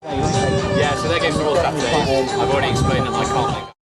Yeah, so their games are all Saturdays. I've already explained that I can't make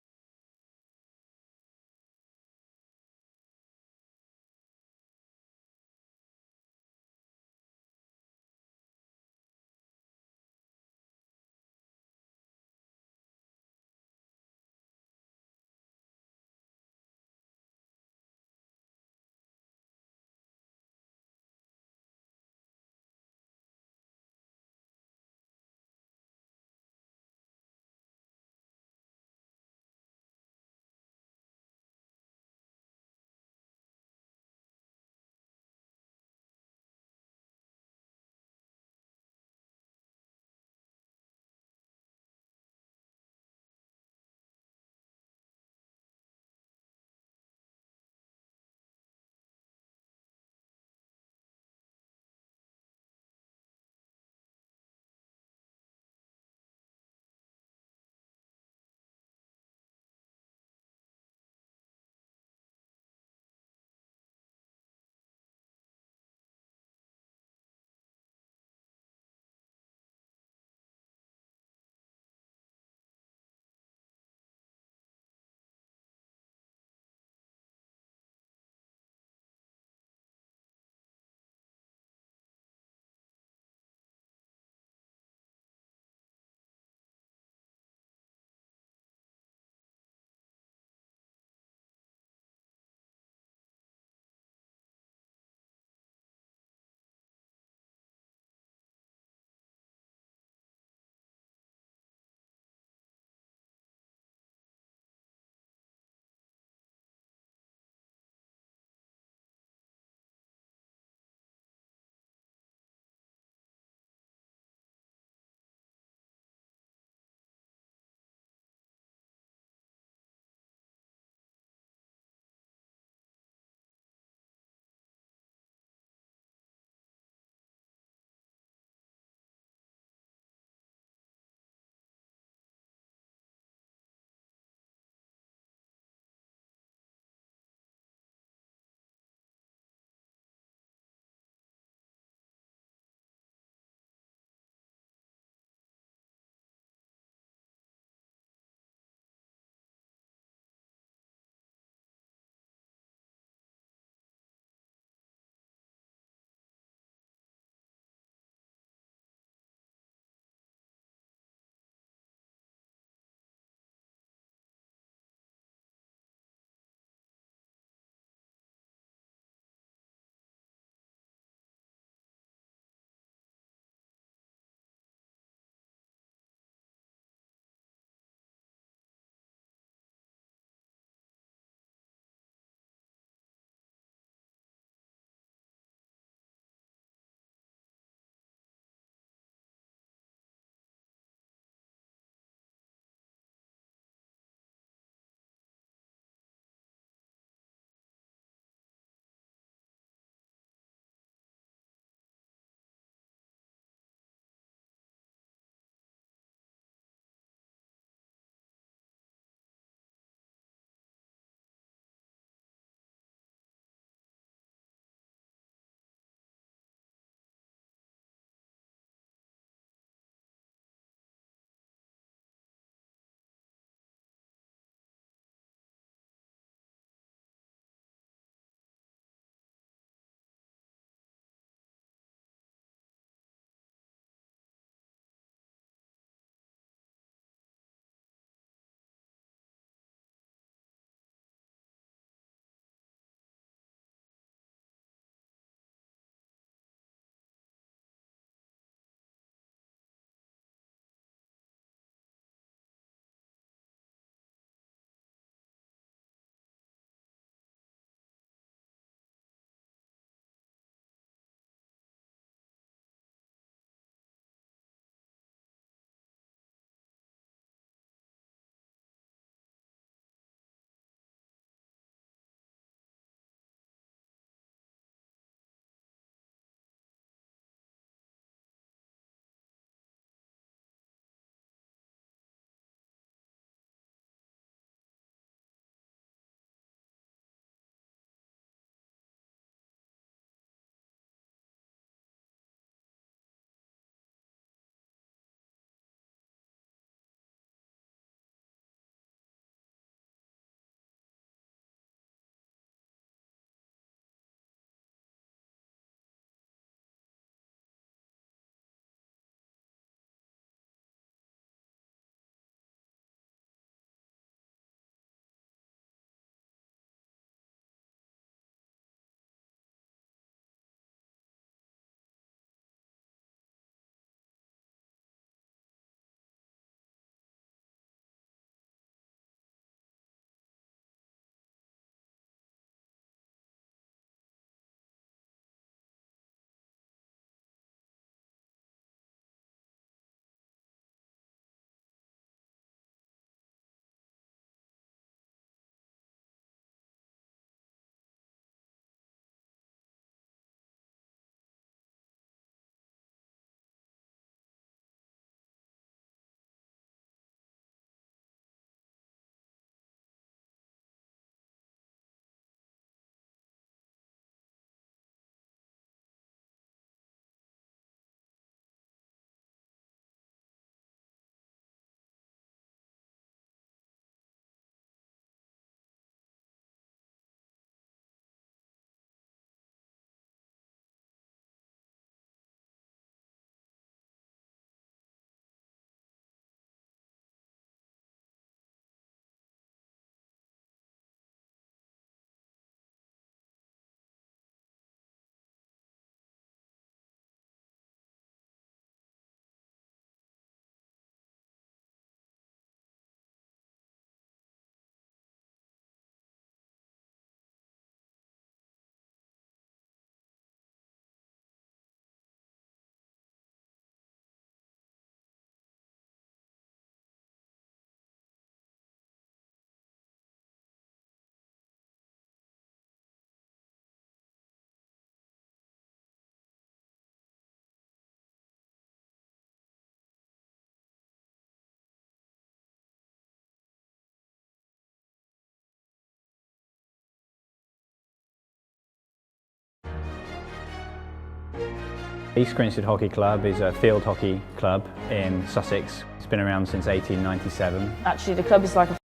East Grinstead Hockey Club is a field hockey club in Sussex. It's been around since 1897. Actually, the club is like a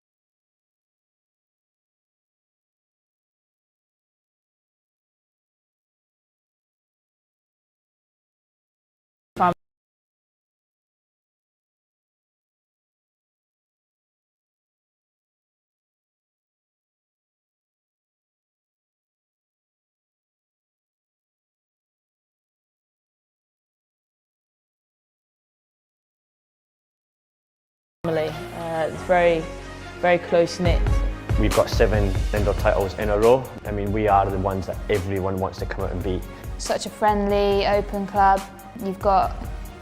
family. It's very close-knit. We've got 7 indoor titles in a row. I mean, we are the ones that everyone wants to come out and beat. Such a friendly, open club. You've got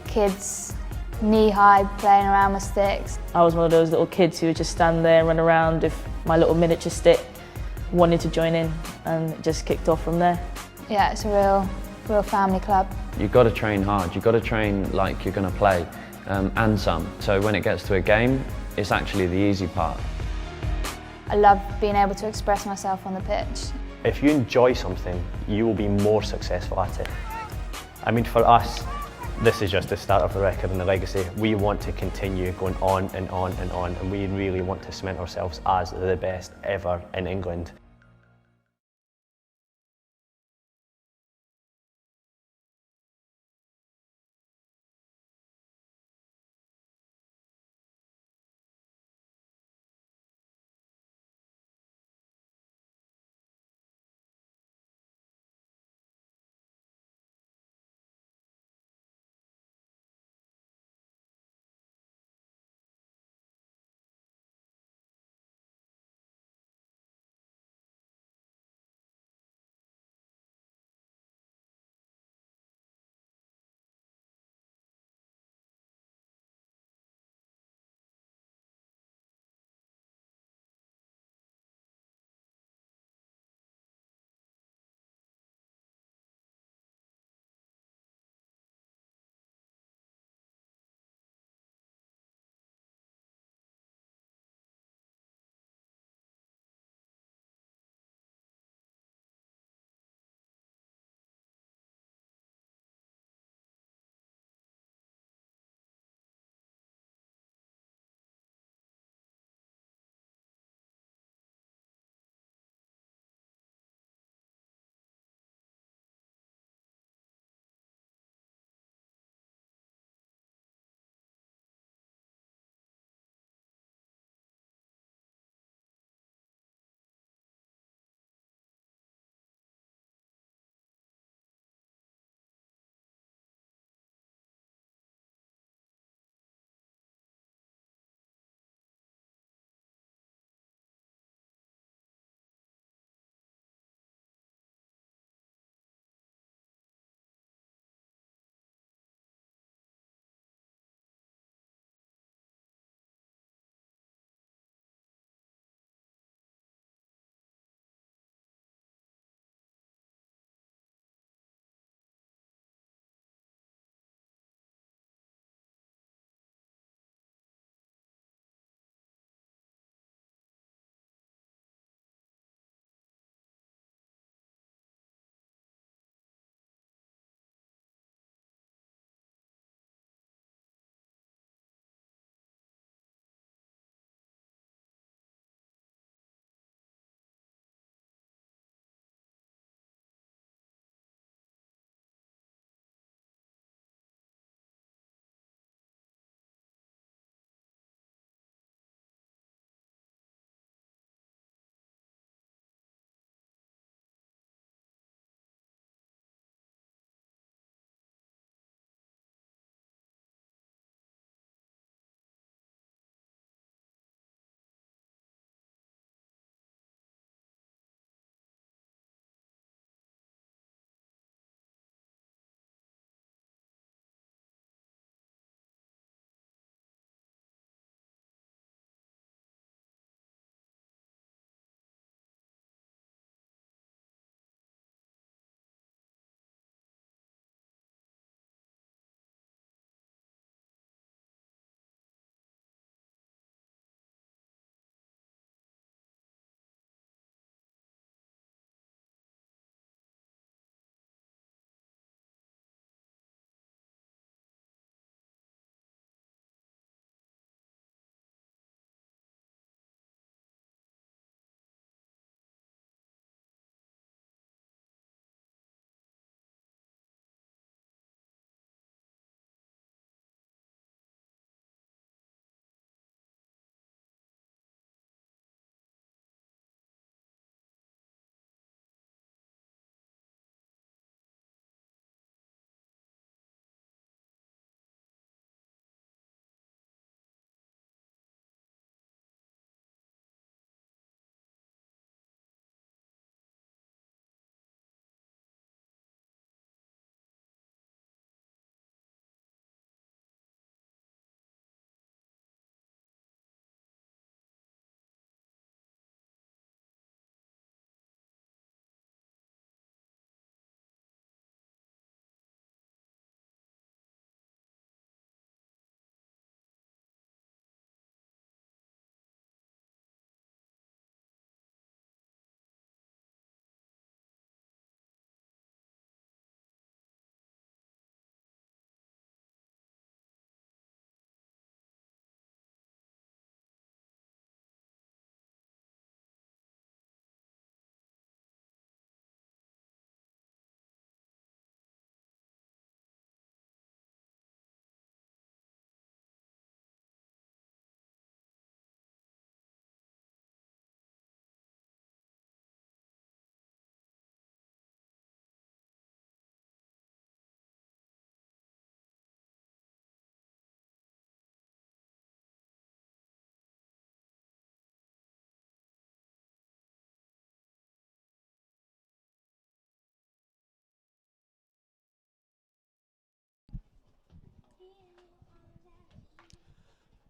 kids knee-high playing around with sticks. I was one of those little kids who would just stand there and run around with my little miniature stick, wanted to join in, and it just kicked off from there. Yeah, it's a real family club. You've got to train hard, you've got to train like you're going to play, and some. So when it gets to a game, it's actually the easy part. I love being able to express myself on the pitch. If you enjoy something, you will be more successful at it. I mean, for us, this is just the start of the record and the legacy. We want to continue going on and on and on, and we really want to cement ourselves as the best ever in England.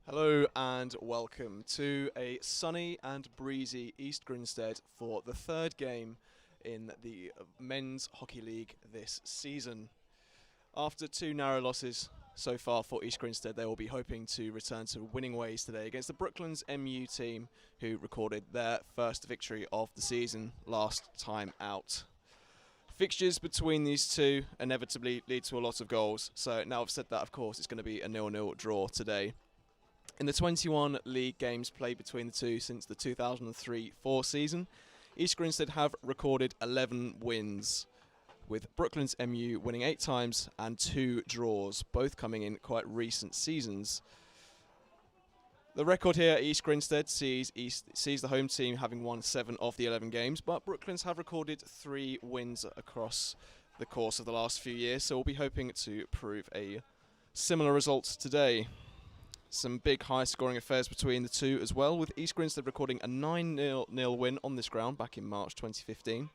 Hello and welcome to a sunny and breezy East Grinstead for the third game in the Men's Hockey League this season. After two narrow losses so far for East Grinstead, they will be hoping to return to winning ways today against the Brooklands MU team, who recorded their first victory of the season last time out. Fixtures between these two inevitably lead to a lot of goals, so now I've said that, of course, it's going to be a 0-0 draw today. In the 21 league games played between the two since the 2003-04 season, East Grinstead have recorded 11 wins, with Brooklands MU winning 8 times and 2 draws, both coming in quite recent seasons. The record here at East Grinstead sees the home team having won 7 of the 11 games, but Brooklands have recorded 3 wins across the course of the last few years, so we'll be hoping to prove a similar result today. Some big high-scoring affairs between the two as well, with East Grinstead recording a 9-0 win on this ground back in March 2015,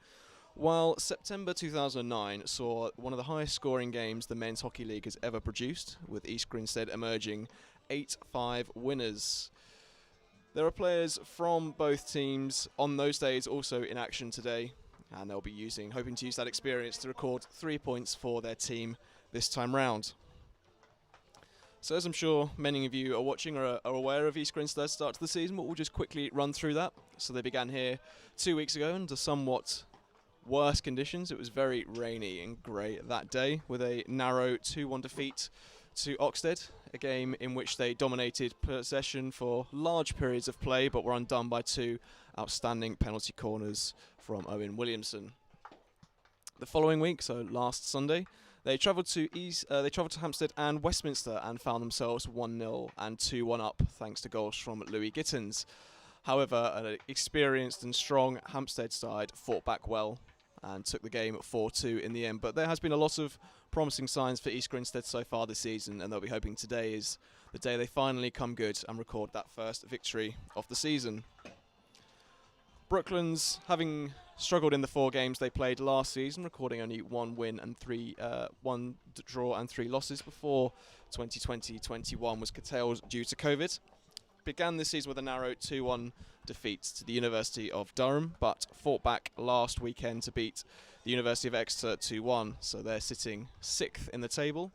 while September 2009 saw one of the highest-scoring games the Men's Hockey League has ever produced, with East Grinstead emerging 8-5 winners. There are players from both teams on those days also in action today, and they'll be hoping to use that experience to record 3 points for their team this time round. So as I'm sure many of you are watching are aware of East Grinstead's start to the season, but we'll just quickly run through that. So they began here 2 weeks ago under somewhat worse conditions. It was very rainy and grey that day, with a narrow 2-1 defeat to Oxted, a game in which they dominated possession for large periods of play, but were undone by 2 outstanding penalty corners from Owen Williamson. The following week, so last Sunday, they travelled to Hampstead and Westminster and found themselves 1-0 and 2-1 up thanks to goals from Louis Gittins. However, an experienced and strong Hampstead side fought back well and took the game at 4-2 in the end. But there has been a lot of promising signs for East Grinstead so far this season, and they'll be hoping today is the day they finally come good and record that first victory of the season. Brooklands, having struggled in the 4 games they played last season, recording only 1 win and 1 draw and 3 losses before 2020-21 was curtailed due to COVID, began this season with a narrow 2-1 defeat to the University of Durham, but fought back last weekend to beat the University of Exeter 2-1, so they're sitting 6th in the table.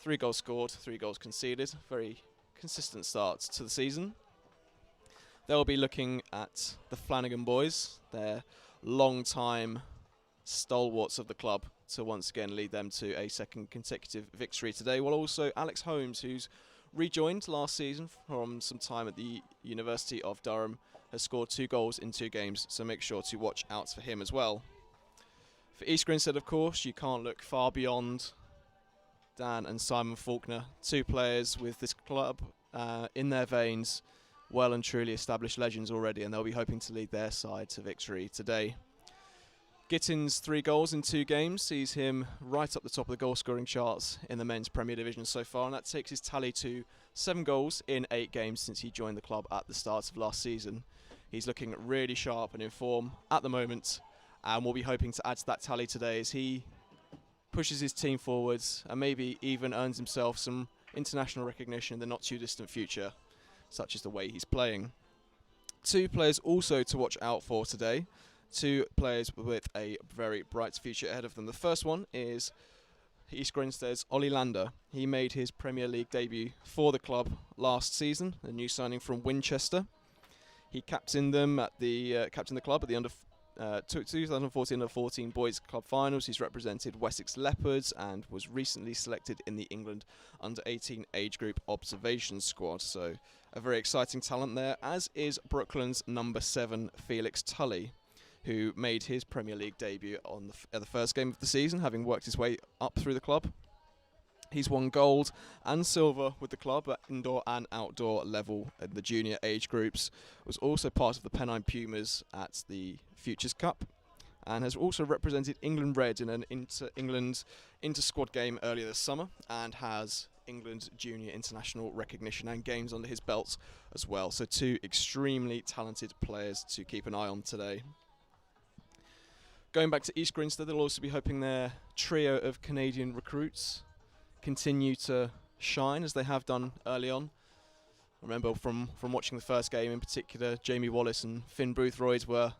3 goals scored, 3 goals conceded, very consistent start to the season. They'll be looking at the Flanagan boys, their long-time stalwarts of the club, to once again lead them to a second consecutive victory today, while also Alex Holmes, who's rejoined last season from some time at the University of Durham, has scored 2 goals in 2 games, so make sure to watch out for him as well. For East Grinstead, of course, you can't look far beyond Dan and Simon Faulkner, 2 players with this club in their veins, well and truly established legends already, and they'll be hoping to lead their side to victory today. Gittins' 3 goals in 2 games sees him right up the top of the goal-scoring charts in the men's Premier Division so far, and that takes his tally to 7 goals in 8 games since he joined the club at the start of last season. He's looking really sharp and in form at the moment, and we'll be hoping to add to that tally today as he pushes his team forwards and maybe even earns himself some international recognition in the not-too-distant future, such as the way he's playing. 2 players also to watch out for today. 2 players with a very bright future ahead of them. The first one is East Grinstead's Ollie Lander. He made his Premier League debut for the club last season, a new signing from Winchester. He captained them at the club at the 2014-14 Boys Club Finals. He's represented Wessex Leopards and was recently selected in the England under-18 age group observation squad. So a very exciting talent there, as is Brooklands number 7 Felix Tully, who made his Premier League debut on the first game of the season, having worked his way up through the club. He's won gold and silver with the club at indoor and outdoor level in the junior age groups, was also part of the Pennine Pumas at the Futures Cup, and has also represented England Red in an England inter-squad game earlier this summer, and has England junior international recognition and games under his belt as well. So 2 extremely talented players to keep an eye on today. Going back to East Grinstead, they'll also be hoping their trio of Canadian recruits continue to shine as they have done early on. I remember from watching the first game in particular, Jamie Wallace and Finn Boothroyd were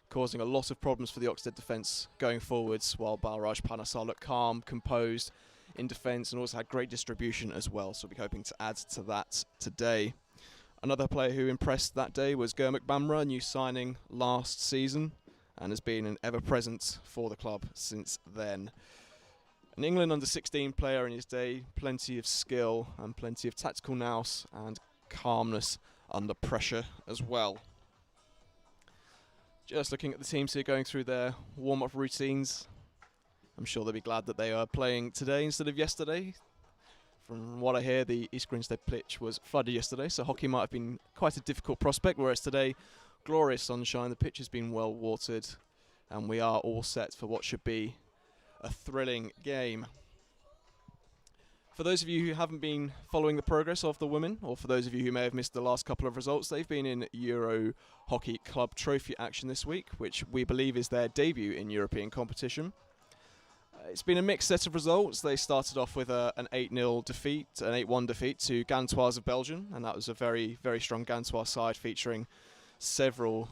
causing a lot of problems for the Oxted defence going forwards, while Balraj Panasar looked calm, composed in defence, and also had great distribution as well. So we'll be hoping to add to that today. Another player who impressed that day was Gurmukh Bamra, a new signing last season, and has been an ever-present for the club since then. An England under-16 player in his day, plenty of skill and plenty of tactical nous and calmness under pressure as well. Just looking at the teams here going through their warm-up routines, I'm sure they'll be glad that they are playing today instead of yesterday. From what I hear, the East Grinstead pitch was flooded yesterday, so hockey might have been quite a difficult prospect, whereas today, glorious sunshine, the pitch has been well watered, and we are all set for what should be a thrilling game. For those of you who haven't been following the progress of the women, or for those of you who may have missed the last couple of results, they've been in Euro Hockey Club Trophy action this week, which we believe is their debut in European competition. It's been a mixed set of results. They started off with an 8-0 defeat, an 8-1 defeat to Gantoise of Belgium, and that was a very, very strong Gantoise side featuring several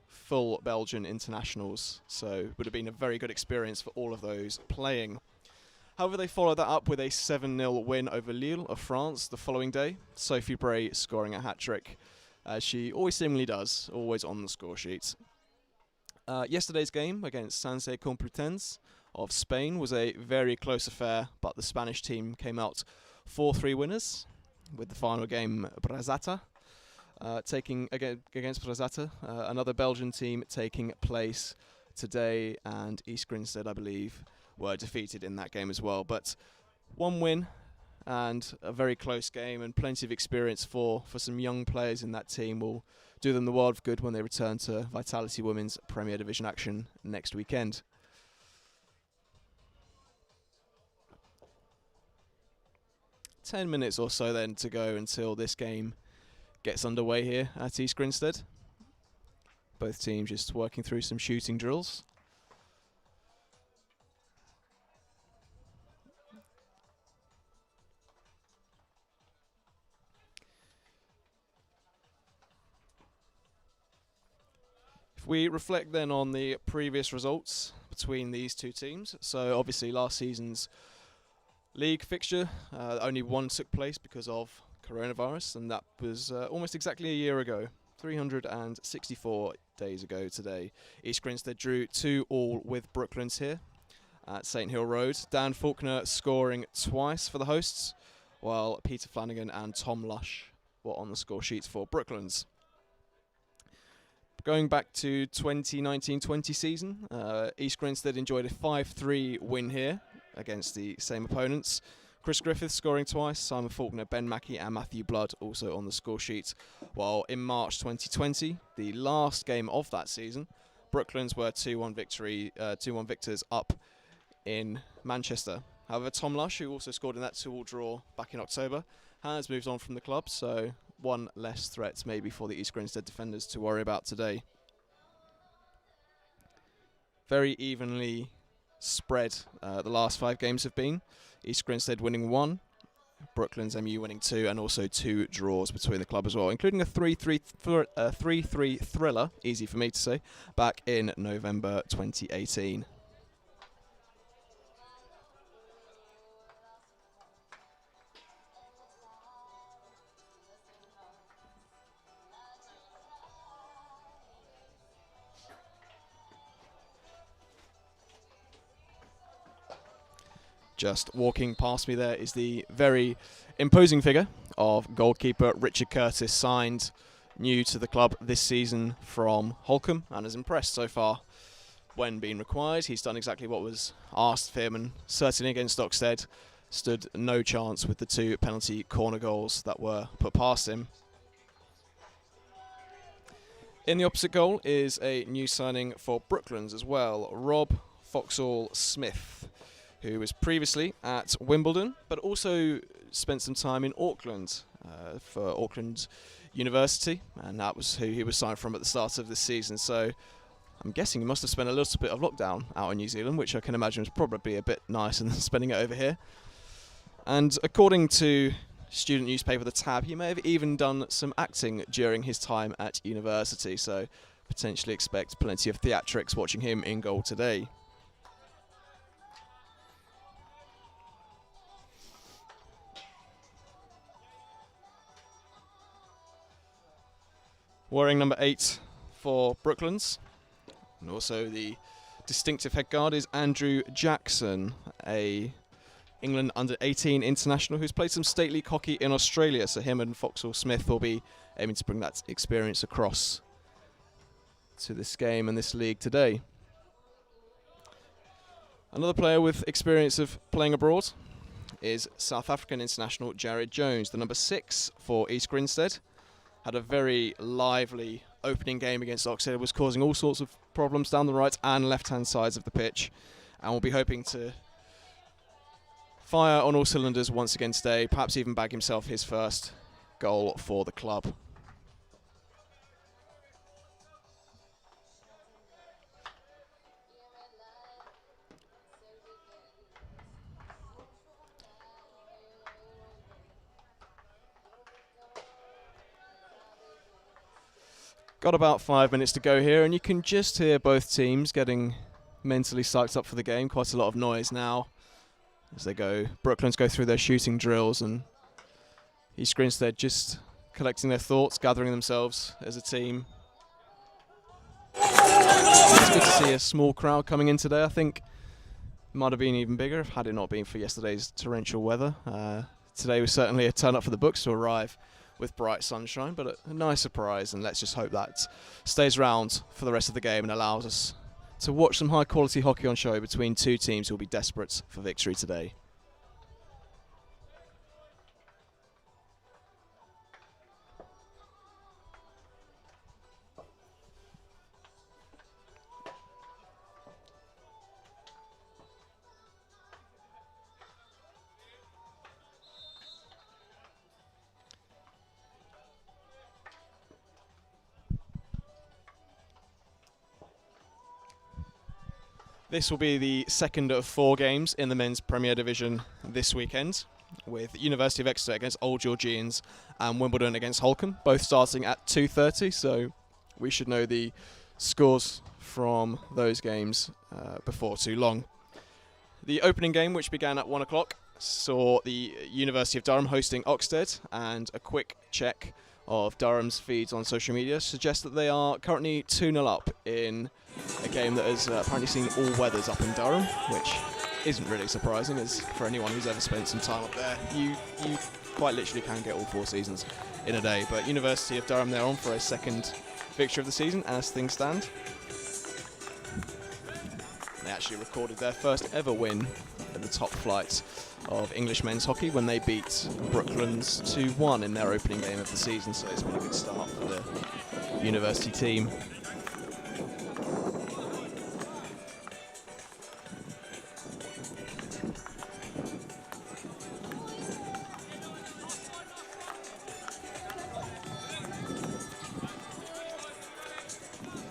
full Belgian internationals, so it would have been a very good experience for all of those playing. However, they followed that up with a 7-0 win over Lille of France the following day, Sophie Bray scoring a hat-trick, as she always seemingly does, always on the score sheet. Yesterday's game against Sanse Complutense of Spain was a very close affair, but the Spanish team came out 4-3 winners, with the final game Brazata taking against Brazata, another Belgian team taking place today, and East Grinstead, I believe, were defeated in that game as well. But one win and a very close game, and plenty of experience for some young players in that team will do them the world of good when they return to Vitality Women's Premier Division action next weekend. "10 minutes or so then to go until this game gets underway here at East Grinstead. Both teams just working through some shooting drills. If we reflect then on the previous results between these two teams, so obviously last season's league fixture, only one took place because of coronavirus, and that was almost exactly a year ago, 364 days ago today. East Grinstead drew 2-2 with Brooklands here at St Hill Road. Dan Faulkner scoring twice for the hosts, while Peter Flanagan and Tom Lush were on the score sheets for Brooklands. Going back to 2019-20 season, East Grinstead enjoyed a 5-3 win here against the same opponents. Chris Griffith scoring twice, Simon Faulkner, Ben Mackey and Matthew Blood also on the score sheet. While in March 2020, the last game of that season, Brooklands were 2-1 victors up in Manchester. However, Tom Lush, who also scored in that 2-2 draw back in October, has moved on from the club, so one less threat maybe for the East Grinstead defenders to worry about today. Very evenly spread the last 5 games have been. East Grinstead winning 1, Brooklands MU winning 2, and also 2 draws between the club as well, including a 3-3 thriller, easy for me to say, back in November 2018. Just walking past me there is the very imposing figure of goalkeeper Richard Curtis, signed new to the club this season from Holcombe, and has impressed so far when being required. He's done exactly what was asked of him, and certainly against Oxted stood no chance with the 2 penalty corner goals that were put past him. In the opposite goal is a new signing for Brooklands as well, Rob Foxhall Smith, who was previously at Wimbledon, but also spent some time in Auckland for Auckland University, and that was who he was signed from at the start of this season. So I'm guessing he must have spent a little bit of lockdown out in New Zealand, which I can imagine was probably a bit nicer than spending it over here. And according to student newspaper The Tab. He may have even done some acting during his time at university, so potentially expect plenty of theatrics watching him in goal today. Wearing number 8 for Brooklands, and also the distinctive head guard is Andrew Jackson, a England under-18 international who's played some state league hockey in Australia, so him and Foxhall Smith will be aiming to bring that experience across to this game and this league today. Another player with experience of playing abroad is South African international Jared Jones, the number 6 for East Grinstead. Had a very lively opening game against Oxford, was causing all sorts of problems down the right and left-hand sides of the pitch, and will be hoping to fire on all cylinders once again today, perhaps even bag himself his first goal for the club. Got about 5 minutes to go here, and you can just hear both teams getting mentally psyched up for the game. Quite a lot of noise now as they go. Brooklands go through their shooting drills, and East Grinstead just collecting their thoughts, gathering themselves as a team. It's good to see a small crowd coming in today. I think it might have been even bigger had it not been for yesterday's torrential weather. Today was certainly a turn up for the books to arrive with bright sunshine, but a nice surprise, and let's just hope that stays around for the rest of the game and allows us to watch some high quality hockey on show between two teams who will be desperate for victory today. This will be the second of 4 games in the men's Premier Division this weekend, with University of Exeter against Old Georgians and Wimbledon against Holcombe, both starting at 2:30, so we should know the scores from those games before too long. The opening game, which began at 1 o'clock, saw the University of Durham hosting Oxted, and a quick check of Durham's feeds on social media suggests that they are currently 2-0 up in a game that has apparently seen all weathers up in Durham, which isn't really surprising, as for anyone who's ever spent some time up there, you quite literally can get all 4 seasons in a day. But University of Durham, they're on for a second victory of the season as things stand. They actually recorded their first ever win at the top flight of English men's hockey when they beat Brooklands 2-1 in their opening game of the season, so it's been a good start for the university team.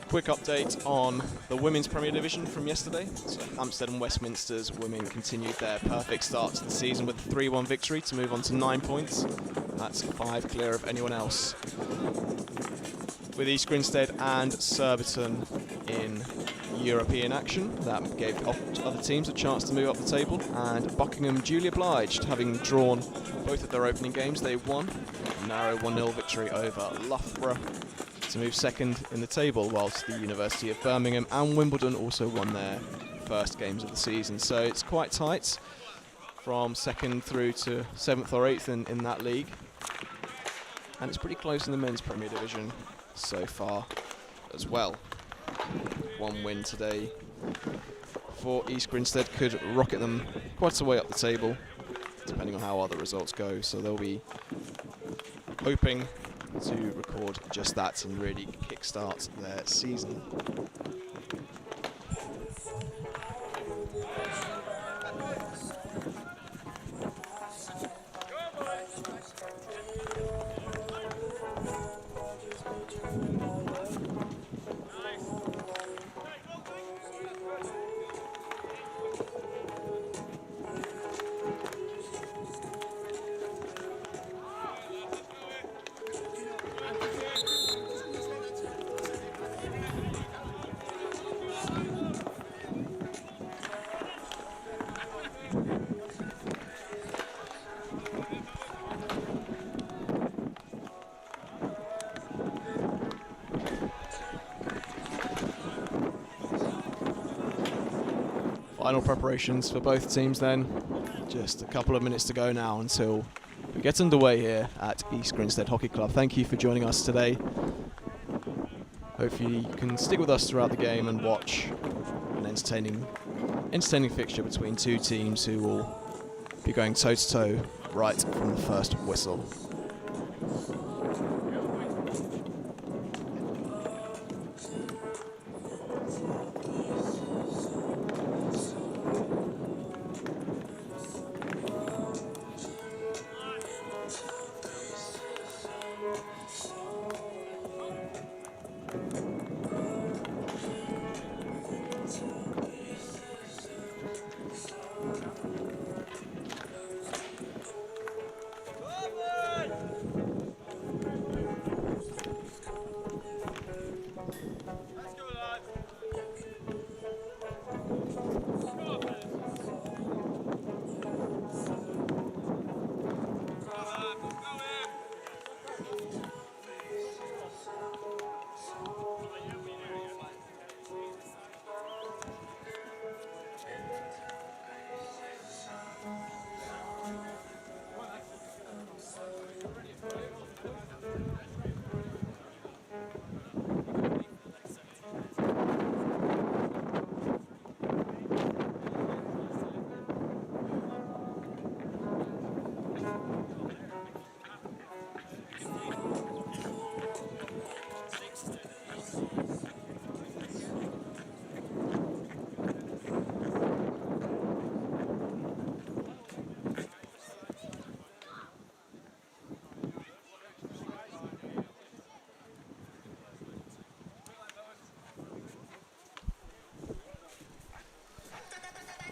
Quick update on the Women's Premier Division from yesterday. So Hampstead and Westminster's women continued their perfect start to the season with a 3-1 victory to move on to 9 points. That's 5 clear of anyone else. With East Grinstead and Surbiton in European action, that gave other teams a chance to move up the table, and Buckingham duly obliged, having drawn both of their opening games. They won a narrow 1-0 victory over Loughborough to move second in the table, whilst the University of Birmingham and Wimbledon also won their first games of the season. So it's quite tight from 2nd through to 7th or 8th in that league, and it's pretty close in the men's Premier Division so far as well. 1 win today for East Grinstead could rocket them quite a way up the table, depending on how other results go, so they'll be hoping to record just that and really kickstart their season. Final preparations for both teams then. Just a couple of minutes to go now until we get underway here at East Grinstead Hockey Club. Thank you for joining us today. Hopefully you can stick with us throughout the game and watch an entertaining fixture between two teams who will be going toe-to-toe right from the first whistle.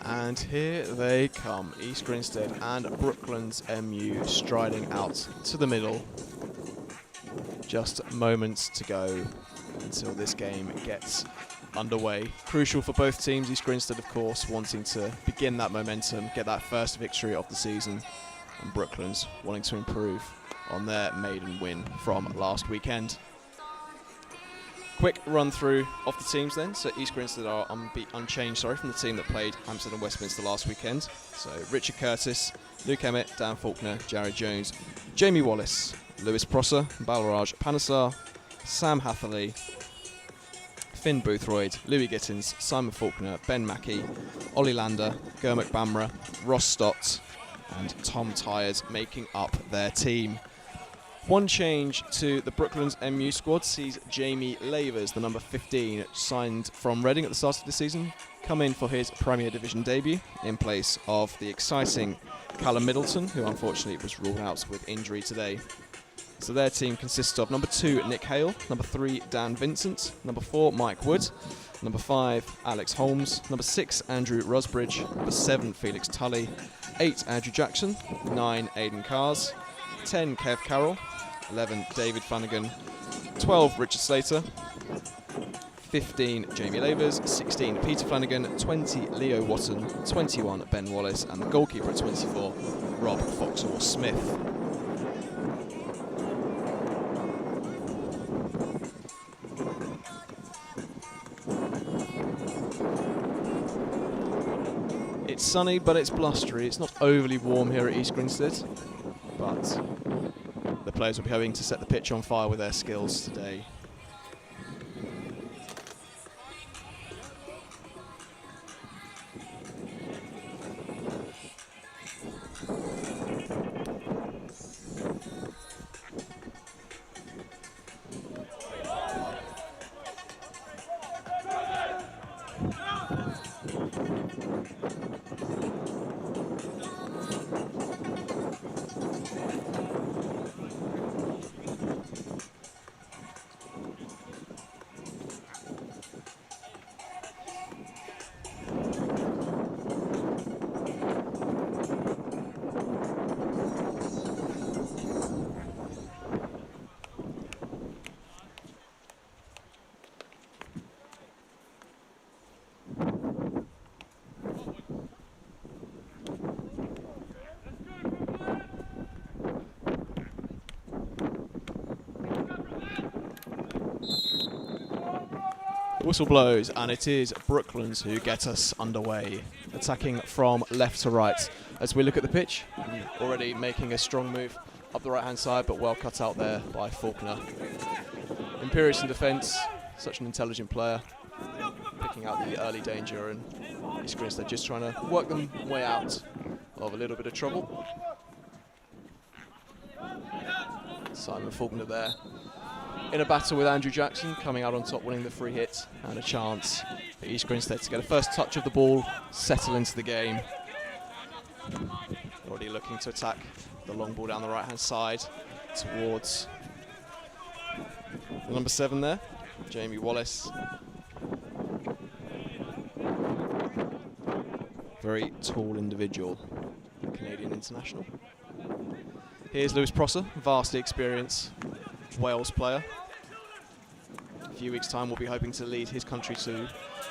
And here they come, East Grinstead and Brooklands MU striding out to the middle. Just moments to go until this game gets underway. Crucial for both teams, East Grinstead of course wanting to begin that momentum, get that first victory of the season, and Brooklands wanting to improve on their maiden win from last weekend. Quick run through of the teams then. So East Grinstead are unchanged from the team that played Hampstead and Westminster last weekend. So Richard Curtis, Luke Emmett, Dan Faulkner, Jared Jones, Jamie Wallace, Lewis Prosser, Balraj Panesar, Sam Hatherley, Finn Boothroyd, Louis Gittins, Simon Faulkner, Ben Mackey, Ollie Lander, Gurmuk Bamra, Ross Stott and Tom Tyers making up their team. One change to the Brooklands MU squad sees Jamie Lavers, the number 15, signed from Reading at the start of the season, come in for his Premier Division debut in place of the exciting Callum Middleton, who unfortunately was ruled out with injury today. So their team consists of number 2, Nick Hale, number 3, Dan Vincent, number 4, Mike Wood, number 5, Alex Holmes, number 6, Andrew Rusbridge, number 7, Felix Tully, 8, Andrew Jackson, 9, Aidan Cars, 10, Kev Carroll, 11, David Flanagan, 12, Richard Slater, 15, Jamie Lavers, 16, Peter Flanagan, 20, Leo Watton, 21, Ben Wallace, and the goalkeeper at 24, Rob Foxhall Smith. It's sunny, but it's blustery. It's not overly warm here at East Grinstead, but the players will be having to set the pitch on fire with their skills today. Whistle blows, and it is Brooklands who get us underway, attacking from left to right. As we look at the pitch, already making a strong move up the right-hand side, but well cut out there by Faulkner. Imperious in defence, such an intelligent player, picking out the early danger, and East Grinstead just trying to work them way out of a little bit of trouble. Simon Faulkner there in a battle with Andrew Jackson, coming out on top, winning the free hit, and a chance for East Grinstead to get a first touch of the ball, settle into the game. Already looking to attack the long ball down the right-hand side towards the number 7 there, Jamie Wallace. Very tall individual, Canadian international. Here's Lewis Prosser, vastly experienced Wales player. A few weeks' time, we'll be hoping to lead his country to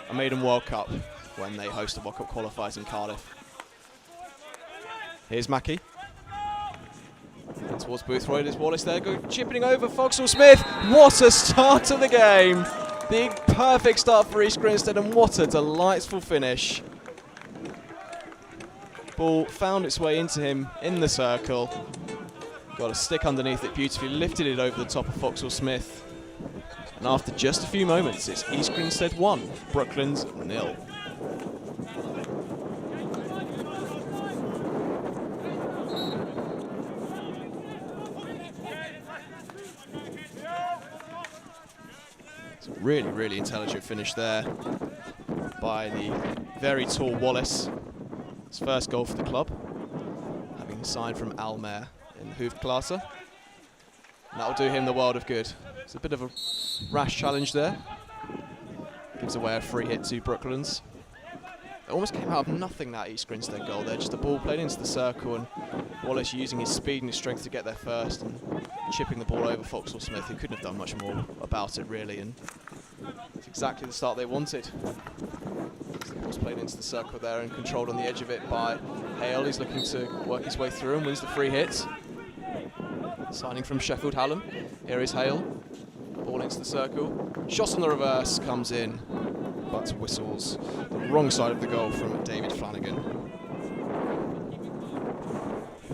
a maiden World Cup when they host the World Cup qualifiers in Cardiff. Here's Mackie. And towards Boothroyd is Wallace there, chipping over Foxhall Smith. What a start to the game! The perfect start for East Grinstead, and what a delightful finish. Ball found its way into him in the circle. Got a stick underneath it beautifully, lifted it over the top of Foxhall Smith. And after just a few moments, it's East Grinstead 1, Brooklands 0. It's a really, really intelligent finish there by the very tall Wallace. His first goal for the club, having signed from Almere in Hoofdklasse. And that'll do him the world of good. It's a bit of a rash challenge there. Gives away a free hit to Brooklands. It almost came out of nothing, that East Grinstead goal there. Just a ball played into the circle, and Wallace using his speed and his strength to get there first and chipping the ball over Foxhall Smith, who couldn't have done much more about it really. And it's exactly the start they wanted. The ball's played into the circle there and controlled on the edge of it by Hale. He's looking to work his way through and wins the free hit. Signing from Sheffield Hallam. Here is Hale. Ball into the circle. Shot on the reverse comes in, but whistles the wrong side of the goal from David Flanagan.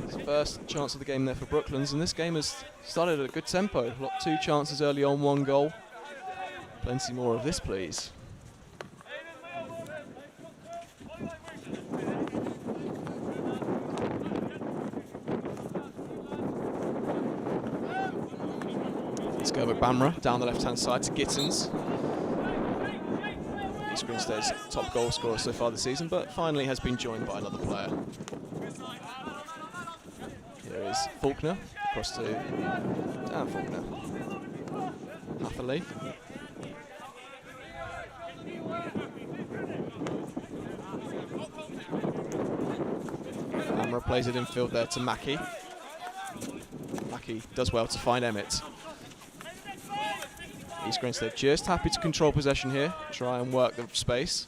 It's the first chance of the game there for Brooklands, and this game has started at a good tempo. 2 chances early on, 1 goal. Plenty more of this, please. Let's go with Bamra down the left-hand side to Gittins. East Grinstead's top goal scorer so far this season, but finally has been joined by another player. Here is Faulkner, across to Dan Faulkner. Hatherley. Bamra plays it infield there to Mackie. Mackie does well to find Emmett. East Grinstead just happy to control possession here, try and work the space.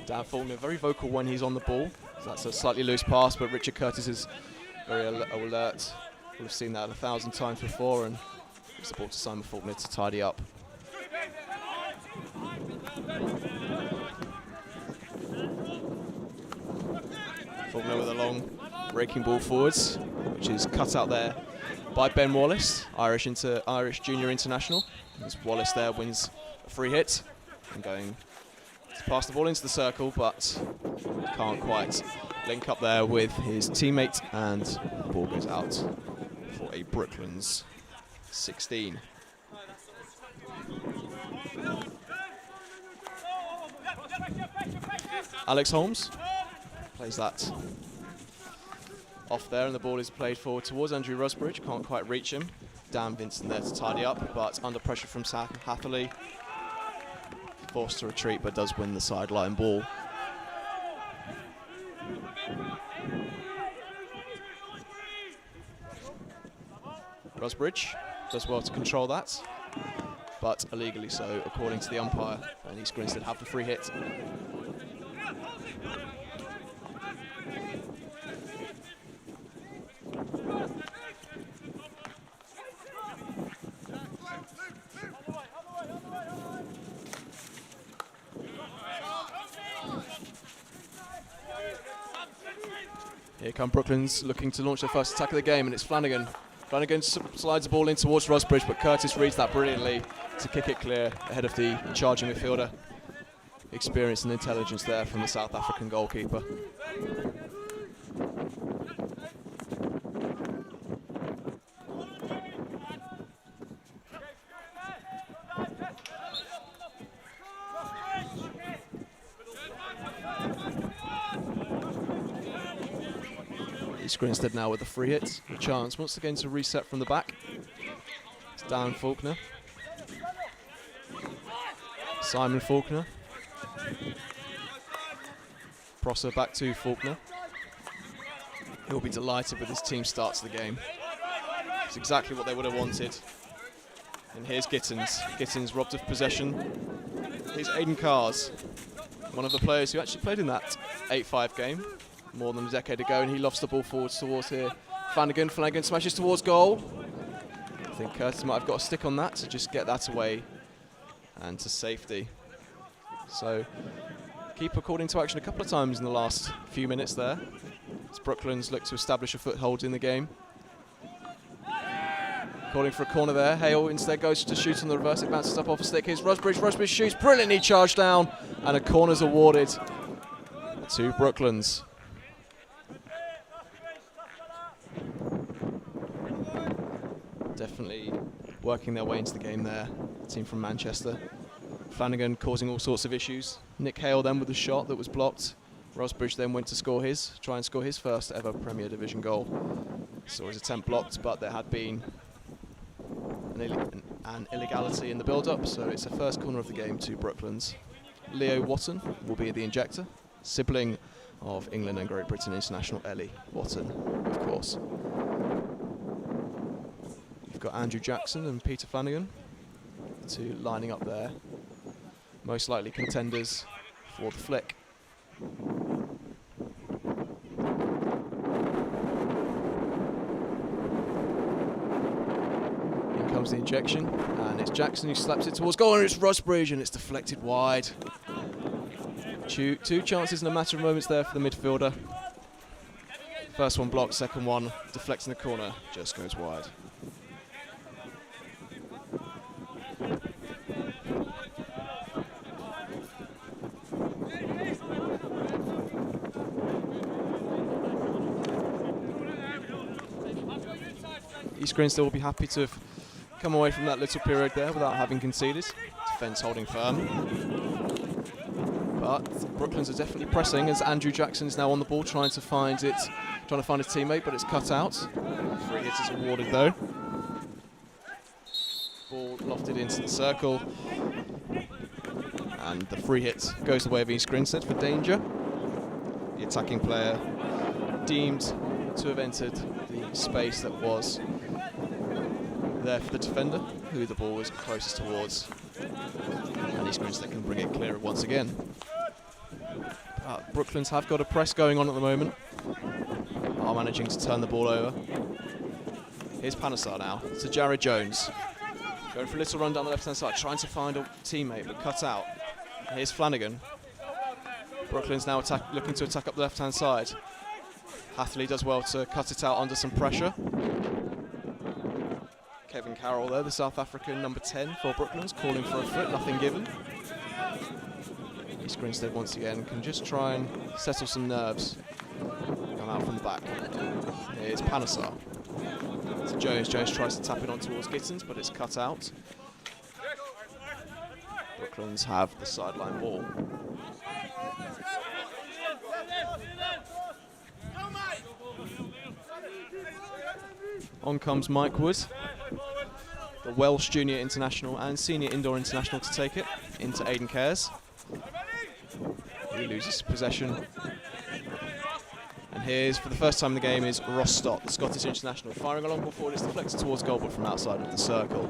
Dan Faulkner very vocal when he's on the ball. So that's a slightly loose pass, but Richard Curtis is very alert. We'll have seen that 1,000 times before, and gives the ball to Simon Faulkner to tidy up. Faulkner with a long breaking ball forwards, which is cut out there by Ben Wallace, Irish junior international. As Wallace there wins a free hit and going to pass the ball into the circle, but can't quite link up there with his teammate, and the ball goes out for a Brooklands 16. Alex Holmes plays that off there, and the ball is played forward towards Andrew Rusbridge. Can't quite reach him. Dan Vincent there to tidy up, but under pressure from Hatherley. Forced to retreat, but does win the sideline ball. Rusbridge does well to control that, but illegally so, according to the umpire. And East Grinstead have the free hit. Here come Brooklands looking to launch their first attack of the game, and it's Flanagan. Flanagan slides the ball in towards Rusbridge, but Curtis reads that brilliantly to kick it clear ahead of the charging midfielder. Experience and intelligence there from the South African goalkeeper. Grinstead now with the free hit. A chance once again to reset from the back. It's down Faulkner. Simon Faulkner. Prosser back to Faulkner. He'll be delighted with his team start to the game. It's exactly what they would have wanted. And here's Gittins. Gittins robbed of possession. Here's Aidan Carrs, one of the players who actually played in that 8-5 game more than a decade ago, and he lofts the ball forwards towards here. Flanagan smashes towards goal. I think Curtis might have got a stick on that to just get that away and to safety. So keeper called into action a couple of times in the last few minutes there, as Brooklands look to establish a foothold in the game. Calling for a corner there. Hale instead goes to shoot on the reverse. It bounces up off a stick. Here's Rusbridge. Rusbridge shoots brilliantly, charged down, and a corner's awarded to Brooklands. Definitely working their way into the game there, the team from Manchester. Flanagan causing all sorts of issues. Nick Hale then with the shot that was blocked. Rusbridge then went to try and score his first ever Premier Division goal. Saw his attempt blocked, but there had been an illegality in the build-up, so it's the first corner of the game to Brooklands. Leo Watton will be the injector, sibling of England and Great Britain international Ellie Watton, of course. Got Andrew Jackson and Peter Flanagan, two lining up there, most likely contenders for the flick. In comes the injection, and it's Jackson who slaps it towards goal, and it's Rusbridge, and it's deflected wide. Two chances in a matter of moments there for the midfielder. First one blocked, second one deflecting the corner, just goes wide. East Grinstead will be happy to have come away from that little period there without having conceded. Defence holding firm. But Brooklands are definitely pressing as Andrew Jackson is now on the ball trying to find a teammate, but it's cut out. Free hit is awarded though. Ball lofted into the circle. And the free hit goes the way of East Grinstead for danger. The attacking player deemed to have entered the space that was there for the defender, who the ball was closest towards. And East Grinstead can bring it clear once again. Brooklands have got a press going on at the moment. Are managing to turn the ball over. Here's Panesar now to Jared Jones. Going for a little run down the left-hand side, trying to find a teammate, but cut out. Here's Flanagan. Brooklands now looking to attack up the left-hand side. Hathley does well to cut it out under some pressure. Kevin Carroll there, the South African number 10 for Brooklands, calling for a foot, nothing given. East Grinstead once again can just try and settle some nerves. Come out from the back. Here's Panesar. To Jones. Jones tries to tap it on towards Gittins, but it's cut out. Brooklands have the sideline ball. On comes Mike Wood, the Welsh junior international and senior indoor international, to take it into Aidan Cares. He loses possession. And here's, for the first time in the game, is Ross Stott, the Scottish international. Firing a long ball forward, it's deflected towards goal, but from outside of the circle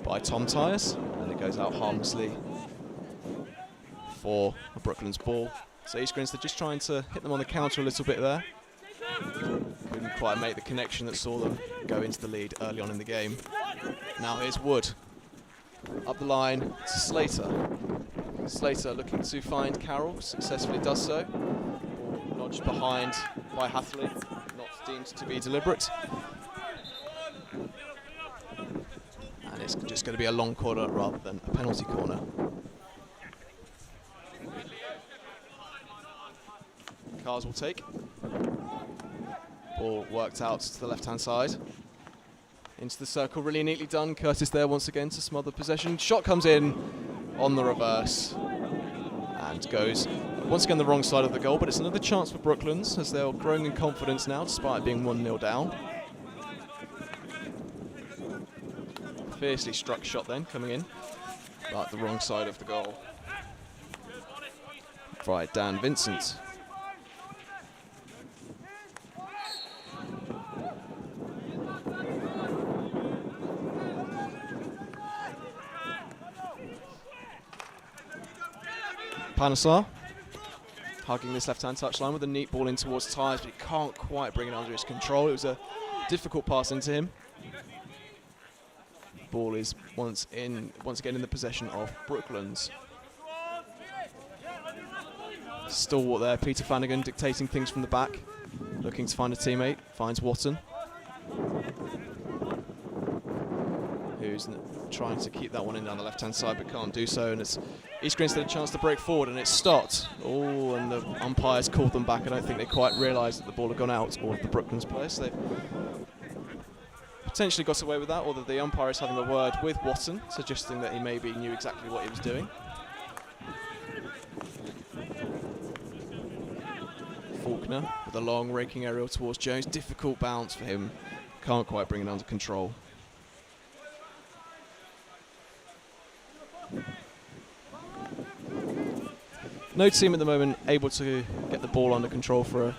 by Tom Tyers. And it goes out harmlessly for a Brooklands ball. So East Grinstead just trying to hit them on the counter a little bit there. Couldn't quite make the connection that saw them go into the lead early on in the game. Now here's Wood. Up the line to Slater. Slater looking to find Carroll, successfully does so. Ball nudged behind by Hathley, not deemed to be deliberate. And it's just going to be a long corner rather than a penalty corner. Cars will take. Ball worked out to the left-hand side. Into the circle, really neatly done. Curtis there once again to smother possession. Shot comes in on the reverse and goes once again the wrong side of the goal, but it's another chance for Brooklands as they're growing in confidence now despite being 1-0 down. Fiercely struck shot then coming in, but the wrong side of the goal. Right, Dan Vincent. Panasar hugging this left-hand touchline with a neat ball in towards Tyres, but he can't quite bring it under his control. It was a difficult pass into him. Ball is once again in the possession of Brooklands. Stalwart there, Peter Flanagan dictating things from the back, looking to find a teammate, finds Watton, who's trying to keep that one in down the left-hand side but can't do so, and it's East Grinstead a chance to break forward and it's stopped. Oh, and the umpires called them back. I don't think they quite realised that the ball had gone out, or the Brooklands players. They've potentially got away with that, or that the umpire is having a word with Watton, suggesting that he maybe knew exactly what he was doing. Faulkner with a long raking aerial towards Jones. Difficult bounce for him. Can't quite bring it under control. No team at the moment able to get the ball under control for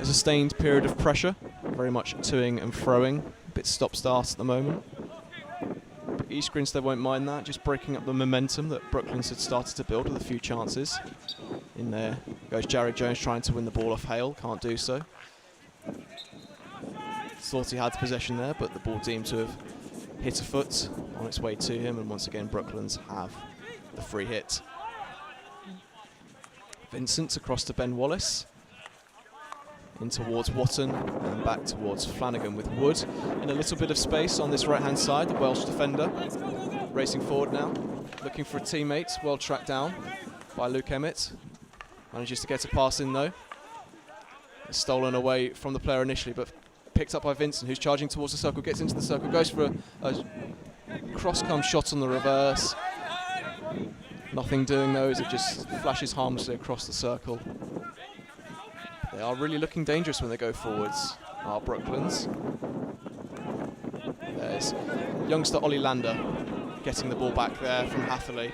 a sustained period of pressure. Very much toing and froing. A bit stop-start at the moment. But East Grinstead won't mind that, just breaking up the momentum that Brooklands had started to build with a few chances. In there goes Jared Jones trying to win the ball off Hale, can't do so. Thought he had possession there, but the ball deemed to have hit a foot on its way to him, and once again Brooklands have the free hit. Vincent across to Ben Wallace. In towards Watton and back towards Flanagan with Wood in a little bit of space on this right-hand side. The Welsh defender racing forward now, looking for a teammate. Well tracked down by Luke Emmett. Manages to get a pass in though. It's stolen away from the player initially, but picked up by Vincent, who's charging towards the circle. Gets into the circle, goes for a cross-come shot on the reverse. Nothing doing though, as it just flashes harmlessly across the circle. They are really looking dangerous when they go forwards, our Brooklands. There's youngster Ollie Lander getting the ball back there from Hatherley.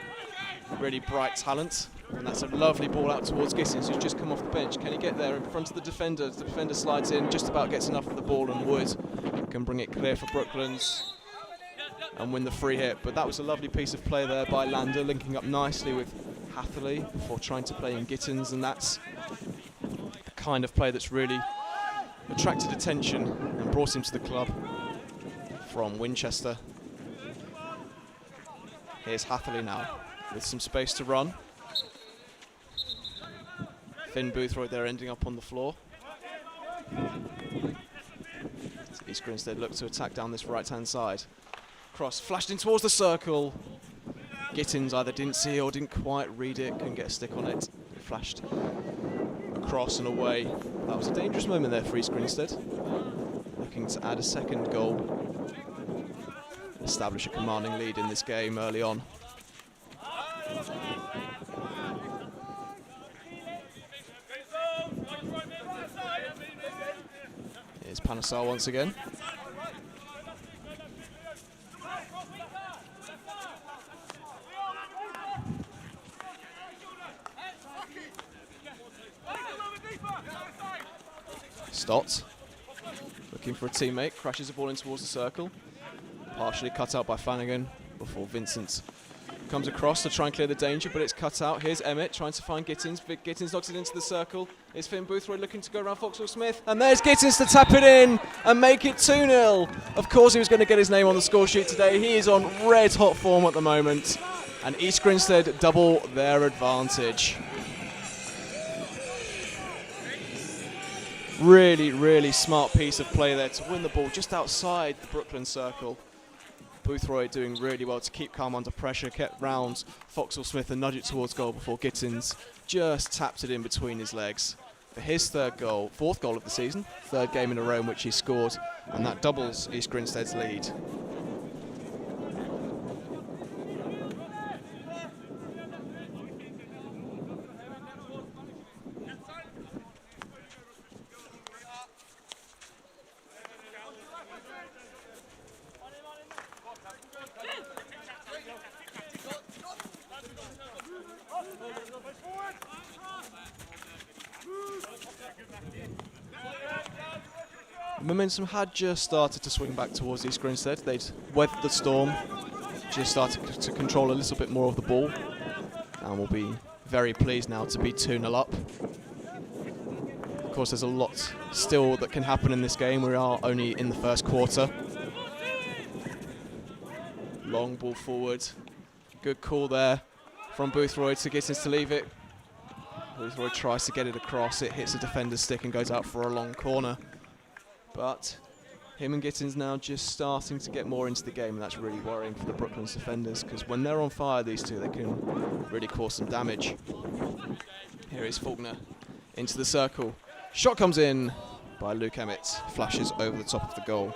Really bright talent. And that's a lovely ball out towards Gittins, who's just come off the bench. Can he get there in front of the defender? The defender slides in, just about gets enough of the ball, and Wood can bring it clear for Brooklands and win the free hit. But that was a lovely piece of play there by Lander, linking up nicely with Hatherley before trying to play in Gittins, and that's the kind of play that's really attracted attention and brought him to the club from Winchester. Here's Hatherley now with some space to run. Finn Boothroyd there ending up on the floor. East Grinstead look to attack down this right-hand side. Cross flashed in towards the circle. Gittins either didn't see or didn't quite read it, couldn't get a stick on it. Flashed across and away. That was a dangerous moment there for East Grinstead. Looking to add a second goal. Establish a commanding lead in this game early on. Here's Panasar once again. Stott looking for a teammate, crashes the ball in towards the circle. Partially cut out by Flanagan before Vincent comes across to try and clear the danger, but it's cut out. Here's Emmett trying to find Gittins. Gittins knocks it into the circle. It's Finn Boothroyd looking to go around Foxhall Smith. And there's Gittins to tap it in and make it 2-0. Of course he was going to get his name on the score sheet today. He is on red hot form at the moment. And East Grinstead double their advantage. Really, really smart piece of play there to win the ball just outside the Brooklands circle. Boothroyd doing really well to keep calm under pressure, kept round Foxhall Smith and nudge it towards goal before Gittins just tapped it in between his legs for his fourth goal of the season, third game in a row in which he scored, and that doubles East Grinstead's lead. Momentum had just started to swing back towards East Grinstead. They'd weathered the storm, just started to control a little bit more of the ball, and will be very pleased now to be 2-0 up. Of course, there's a lot still that can happen in this game. We are only in the first quarter. Long ball forward. Good call there from Boothroyd to Gittins to leave it. Boothroyd tries to get it across. It hits the defender's stick and goes out for a long corner. But him and Gittins now just starting to get more into the game, and that's really worrying for the Brooklands defenders, because when they're on fire, these two, they can really cause some damage. Here is Faulkner into the circle. Shot comes in by Luke Emmett, flashes over the top of the goal.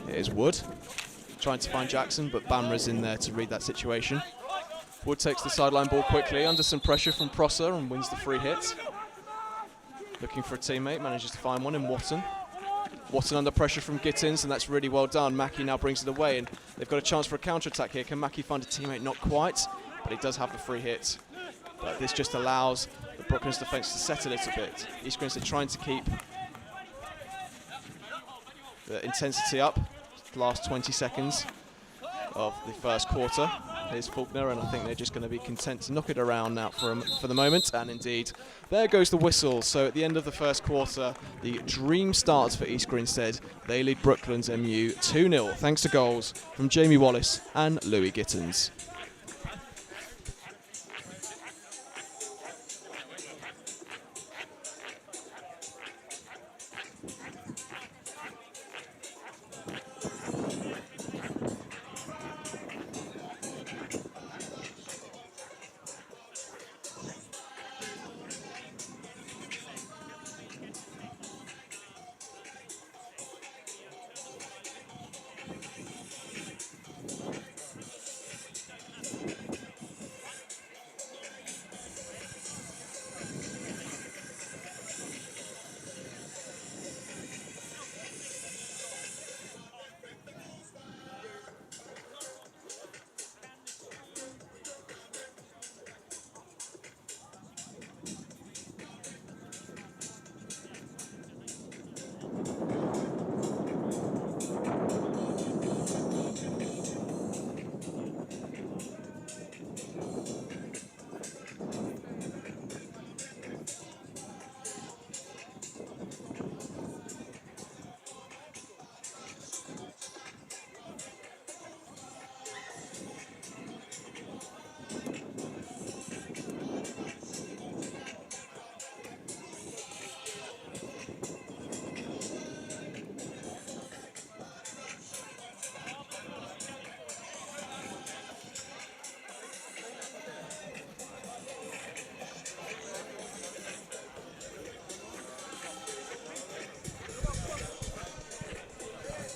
Here's Wood, trying to find Jackson, but Bamra's in there to read that situation. Wood takes the sideline ball quickly, under some pressure from Prosser, and wins the free hit. Looking for a teammate, manages to find one in Watton. Watton under pressure from Gittins, and that's really well done. Mackie now brings it away, and they've got a chance for a counter-attack here. Can Mackie find a teammate? Not quite, but he does have the free hit. But this just allows the Brooklands defence to set a little bit. East Grinstead trying to keep the intensity up. Last 20 seconds of the first quarter. Here's Faulkner, and I think they're just going to be content to knock it around now for the moment, and indeed there goes the whistle. So at the end of the first quarter, the dream starts for East Grinstead. They lead Brooklands MU 2-0 thanks to goals from Jamie Wallace and Louis Gittins.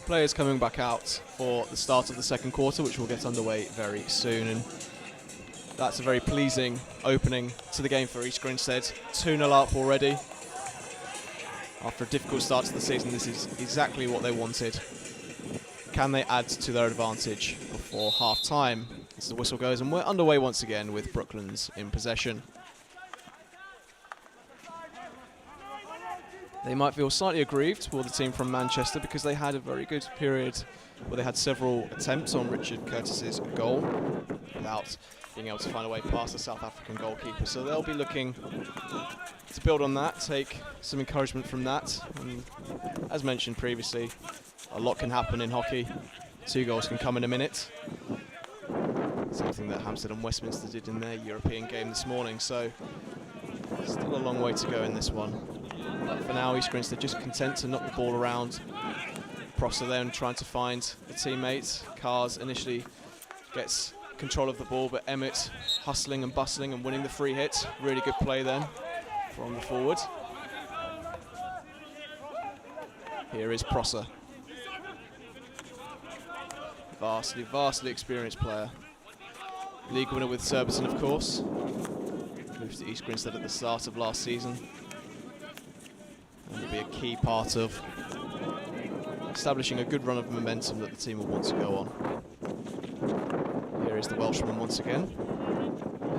Players coming back out for the start of the second quarter, which will get underway very soon, and that's a very pleasing opening to the game for East Grinstead. 2-0 up already. After a difficult start to the season, this is exactly what they wanted. Can they add to their advantage before half-time? As the whistle goes, and we're underway once again with Brooklands in possession. They might feel slightly aggrieved for the team from Manchester, because they had a very good period where they had several attempts on Richard Curtis's goal without being able to find a way past the South African goalkeeper. So they'll be looking to build on that, take some encouragement from that. And as mentioned previously, a lot can happen in hockey. 2 goals can come in a minute. Something that Hampstead and Westminster did in their European game this morning. So still a long way to go in this one. But for now, East Grinstead just content to knock the ball around. Prosser then trying to find a teammate. Cars initially gets control of the ball, but Emmett hustling and bustling and winning the free hit. Really good play then from the forward. Here is Prosser. Vastly experienced player. League winner with Surbiton, of course. Moved to East Grinstead at the start of last season. And will be a key part of establishing a good run of momentum that the team will want to go on. Here is the Welshman once again.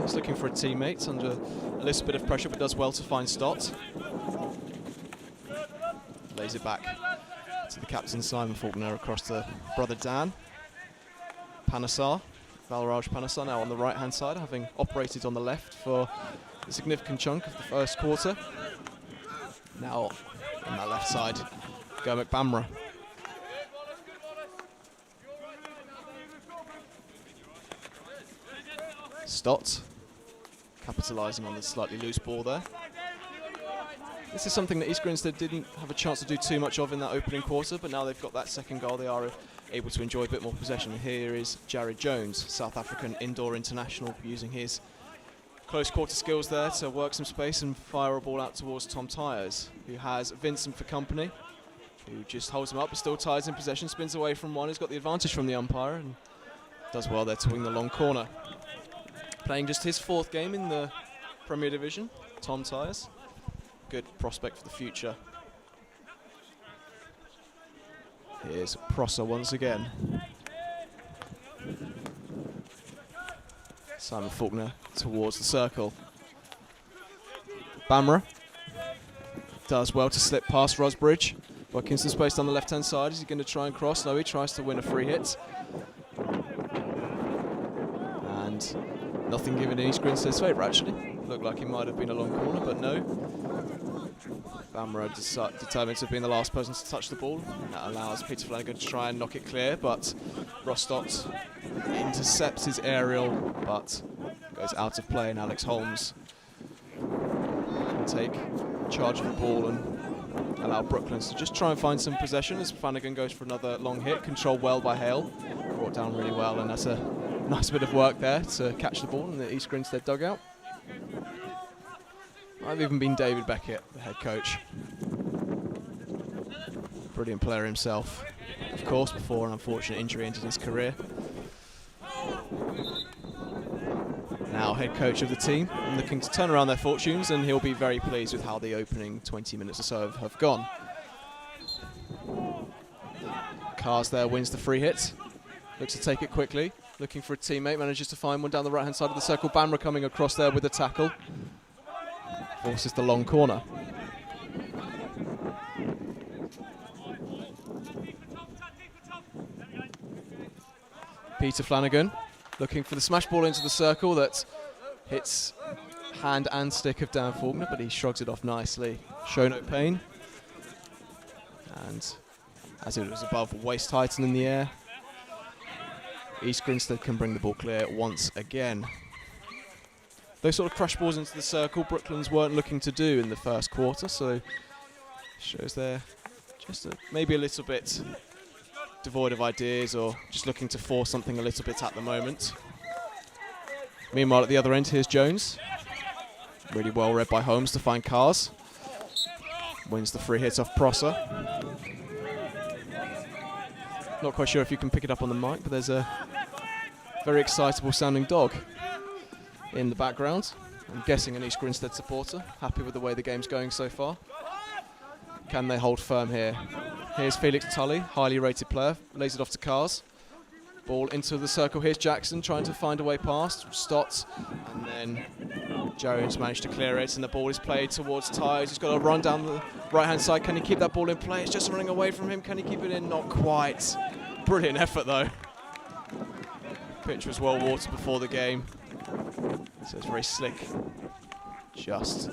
He's looking for a teammate under a little bit of pressure, but does well to find Stott. Lays it back to the captain Simon Faulkner across to brother Dan. Panasar, Valraj Panasar now on the right hand side, having operated on the left for a significant chunk of the first quarter. Now on that left side, Germak Bamra. Stott capitalising on the slightly loose ball there. This is something that East Grinstead didn't have a chance to do too much of in that opening quarter, but now they've got that second goal, they are able to enjoy a bit more possession. Here is Jared Jones, South African indoor international, using his close quarter skills there to work some space and fire a ball out towards Tom Tyers, who has Vincent for company, who just holds him up, but still Tyers in possession, spins away from one, he's got the advantage from the umpire and does well there to win the long corner. Playing just his 4th game in the Premier Division, Tom Tyers. Good prospect for the future. Here's Prosser once again. Simon Faulkner towards the circle. Bamra does well to slip past Rosbridge. Working some space on the left-hand side. Is he going to try and cross? No, he tries to win a free hit. And nothing given in East Grinstead's favour, actually. Looked like he might have been a long corner, but no. Bamra determined to be the last person to touch the ball. That allows Peter Flanagan to try and knock it clear, but Rostott intercepts his aerial, but goes out of play, and Alex Holmes can take charge of the ball and allow Brooklands to just try and find some possession as Flanagan goes for another long hit. Controlled well by Hale, brought down really well, and that's a nice bit of work there to catch the ball in the East Grinstead dugout. I've even been David Beckett, the head coach. Brilliant player himself, of course, before an unfortunate injury ended his career. Now head coach of the team, looking to turn around their fortunes, and he'll be very pleased with how the opening 20 minutes or so have gone. Cars there wins the free hit, looks to take it quickly, looking for a teammate, manages to find one down the right hand side of the circle. Bamra coming across there with a tackle. Forces the long corner. Peter Flanagan looking for the smash ball into the circle that hits hand and stick of Dan Faulkner, but he shrugs it off nicely. Show no pain. And as it was above waist height and in the air, East Grinstead can bring the ball clear once again. Those sort of crush balls into the circle, Brooklands weren't looking to do in the first quarter, so shows they're just maybe a little bit devoid of ideas or just looking to force something a little bit at the moment. Meanwhile, at the other end, here's Jones. Really well read by Holmes to find Cars. Wins the free hit off Prosser. Not quite sure if you can pick it up on the mic, but there's a very excitable sounding dog in the background. I'm guessing an East Grinstead supporter, happy with the way the game's going so far. Can they hold firm here? Here's Felix Tully, highly rated player, lays it off to Cars. Ball into the circle, here's Jackson trying to find a way past, Stott, and then Jones managed to clear it, and the ball is played towards Tyers. He's got to run down the right-hand side. Can he keep that ball in play? It's just running away from him. Can he keep it in? Not quite. Brilliant effort, though. Pitch was well watered before the game. So it's very slick. Just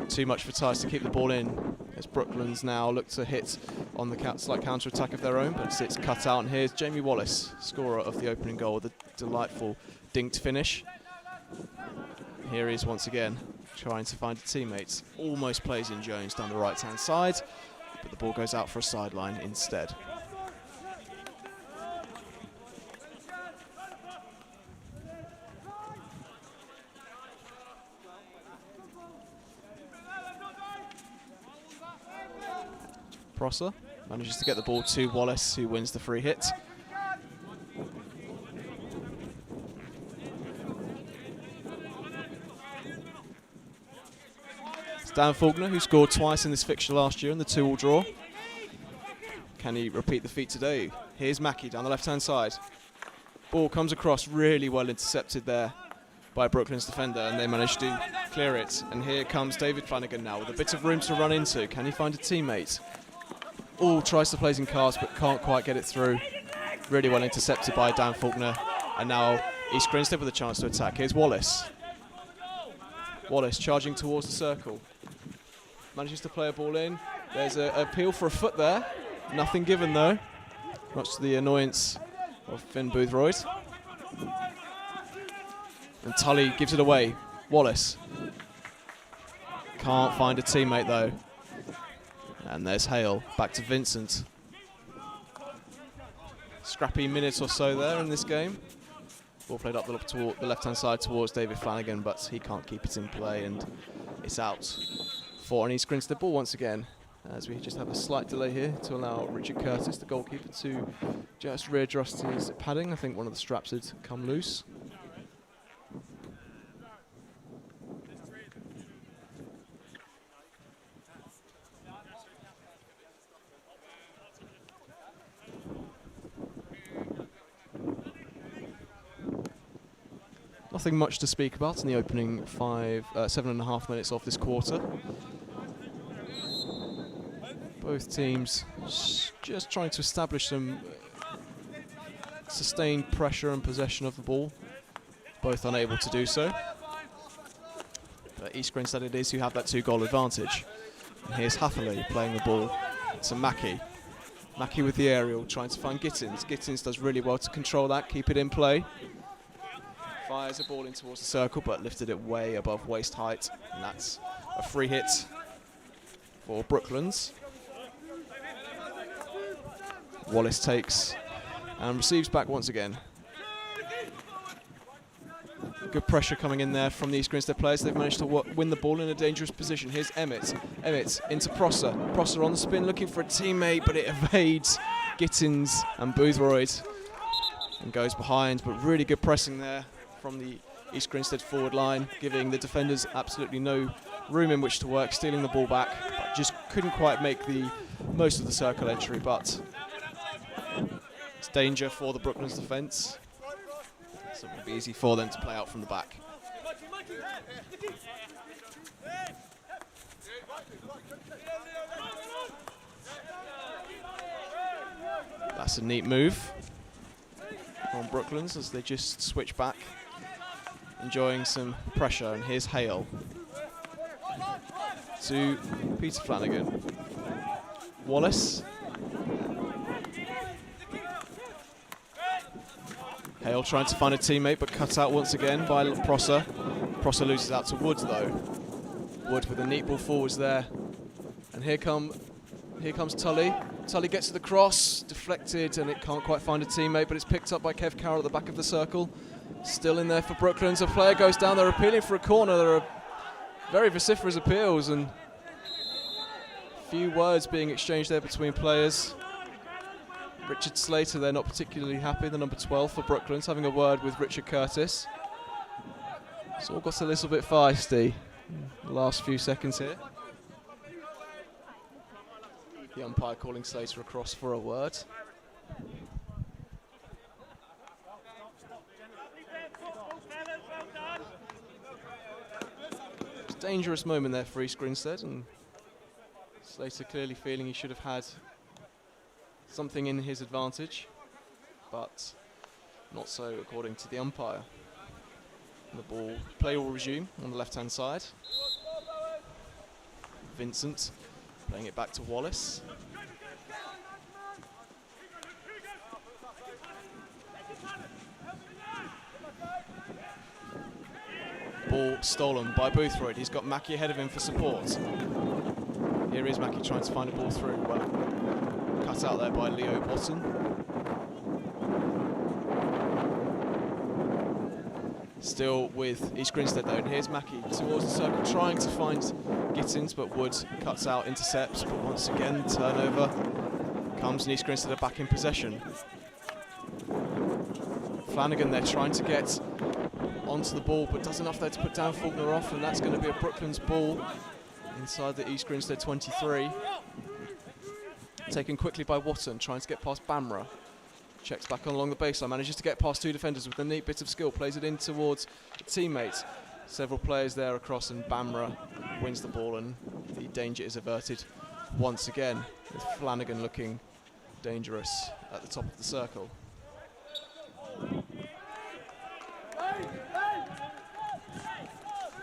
too much for Tice to keep the ball in. As Brooklands now look to hit on the slight counter-attack of their own, but it's cut out. And here's Jamie Wallace, scorer of the opening goal, with a delightful dinked finish. Here he is once again, trying to find a teammate. Almost plays in Jones down the right-hand side, but the ball goes out for a sideline instead. Prosser manages to get the ball to Wallace, who wins the free hit. It's Dan Faulkner, who scored twice in this fixture last year in the 2-2 draw. Can he repeat the feat today? Here's Mackie down the left-hand side. Ball comes across, really well intercepted there by Brooklands defender, and they manage to clear it. And here comes David Flanagan now with a bit of room to run into. Can he find a teammate? Tries to play in cars but can't quite get it through. Really well intercepted by Dan Faulkner. And now East Grinstead with a chance to attack. Here's Wallace. Wallace charging towards the circle. Manages to play a ball in. There's an appeal for a foot there. Nothing given though. Much to the annoyance of Finn Boothroyd. And Tully gives it away. Wallace. Can't find a teammate though. And there's Hale, back to Vincent. Scrappy minutes or so there in this game. Ball played up the left-hand side towards David Flanagan, but he can't keep it in play, and it's out for an East Grinstead ball once again, as we just have a slight delay here to allow Richard Curtis, the goalkeeper, to just readjust his padding. I think one of the straps had come loose. Nothing much to speak about in the opening 7.5 minutes of this quarter. Both teams just trying to establish some sustained pressure and possession of the ball. Both unable to do so. But East Grinstead it is who have that 2-goal advantage. And here's Hatherley playing the ball to Mackie. Mackie with the aerial, trying to find Gittins. Gittins does really well to control that, keep it in play. Fires a ball in towards the circle, but lifted it way above waist height. And that's a free hit for Brooklands. Wallace takes and receives back once again. Good pressure coming in there from the East Grinstead players. They've managed to win the ball in a dangerous position. Here's Emmett. Emmett into Prosser. Prosser on the spin looking for a teammate, but it evades Gittins and Boothroyd and goes behind. But really good pressing there from the East Grinstead forward line, giving the defenders absolutely no room in which to work, stealing the ball back, but just couldn't quite make the most of the circle entry. But it's danger for the Brooklands defence, so it will be easy for them to play out from the back. That's a neat move on Brooklands as they just switch back, enjoying some pressure. And here's Hale to Peter Flanagan. Wallace. Hale trying to find a teammate, but cut out once again by Prosser. Prosser loses out to Wood though. Wood with a neat ball forwards there. And here comes Tully. Tully gets to the cross, deflected, and it can't quite find a teammate, but it's picked up by Kev Carroll at the back of the circle. Still in there for Brooklands. A player goes down, they're appealing for a corner. There are very vociferous appeals and a few words being exchanged there between players. Richard Slater, they're not particularly happy, the number 12 for Brooklands, having a word with Richard Curtis. It's all got a little bit feisty in the last few seconds here. The umpire calling Slater across for a word. It's a dangerous moment there for East Grinstead, and Slater clearly feeling he should have had something in his advantage, but not so according to the umpire. The play will resume on the left-hand side. Vincent playing it back to Wallace. Ball stolen by Boothroyd. He's got Mackie ahead of him for support. Here is Mackie trying to find a ball through. Well, cut out there by Leo Watson. Still with East Grinstead though, and here's Mackie towards the circle trying to find Gittins, but Wood cuts out, intercepts, but once again turnover comes and East Grinstead are back in possession. Flanagan there trying to get onto the ball, but does enough there to put down Faulkner off, and that's going to be a Brooklands ball inside the East Grinstead 23. Taken quickly by Watson, trying to get past Bamra. Checks back on along the baseline, manages to get past two defenders with a neat bit of skill, plays it in towards a teammate. Several players there across, and Bamra wins the ball, and the danger is averted once again, with Flanagan looking dangerous at the top of the circle.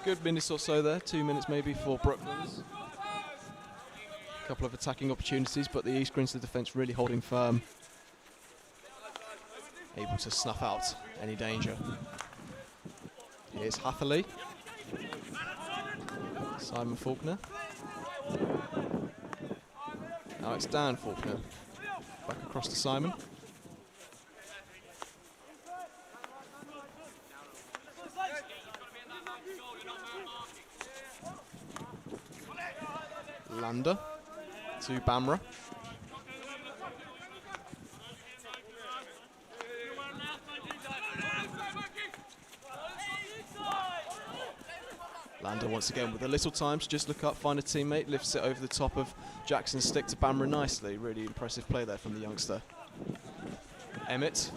Good minutes or so there, 2 minutes maybe for Brooklands. A couple of attacking opportunities, but the East Grinstead defence really holding firm, able to snuff out any danger. Here's Hatherley. Simon Faulkner. Now it's Dan Faulkner. Back across to Simon. Lander to Bamra. Lander once again with a little time to just look up, find a teammate, lifts it over the top of Jackson's stick to Bamra nicely. Really impressive play there from the youngster. Emmett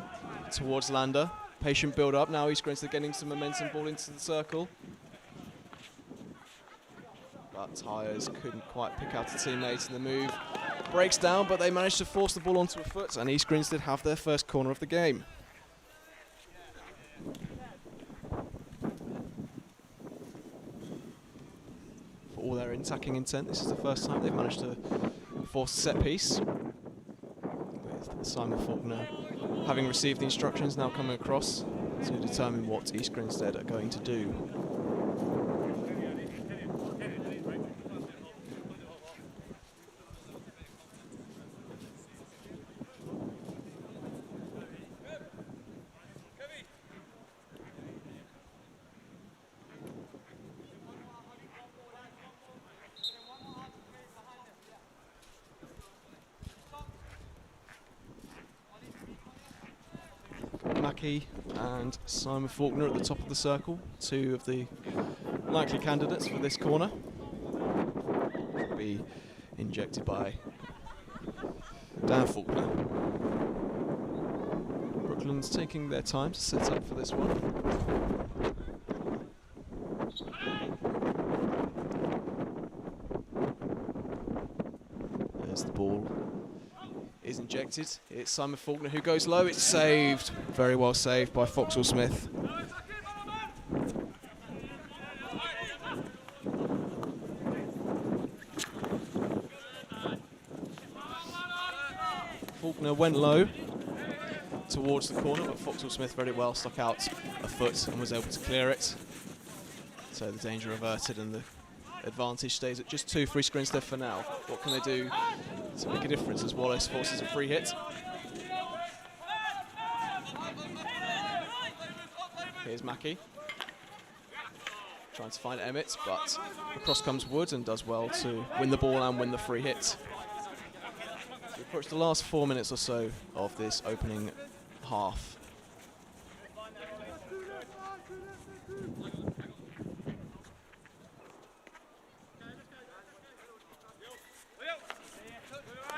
towards Lander. Patient build up. Now East Grinstead getting some momentum, ball into the circle. But Tyres couldn't quite pick out a teammate, and the move breaks down, but they managed to force the ball onto a foot, and East Grinstead have their first corner of the game. For all their attacking intent, this is the first time they've managed to force a set piece, with Simon Faulkner having received the instructions now coming across to determine what East Grinstead are going to do. Mackie and Simon Faulkner at the top of the circle, two of the likely candidates for this corner. Will be injected by Dan Faulkner. Brooklands taking their time to set up for this one. There's the ball. Is injected. It's Simon Faulkner who goes low. It's saved. Very well saved by Foxhall Smith. Faulkner went low towards the corner, but Foxhall Smith very well stuck out a foot and was able to clear it. So the danger averted, and the advantage stays at just 2 for East Grinstead for now. What can they do to make a difference as Wallace forces a free hit? Here's Mackie. Trying to find Emmett, but across comes Wood and does well to win the ball and win the free hit. We approach the last 4 minutes or so of this opening half.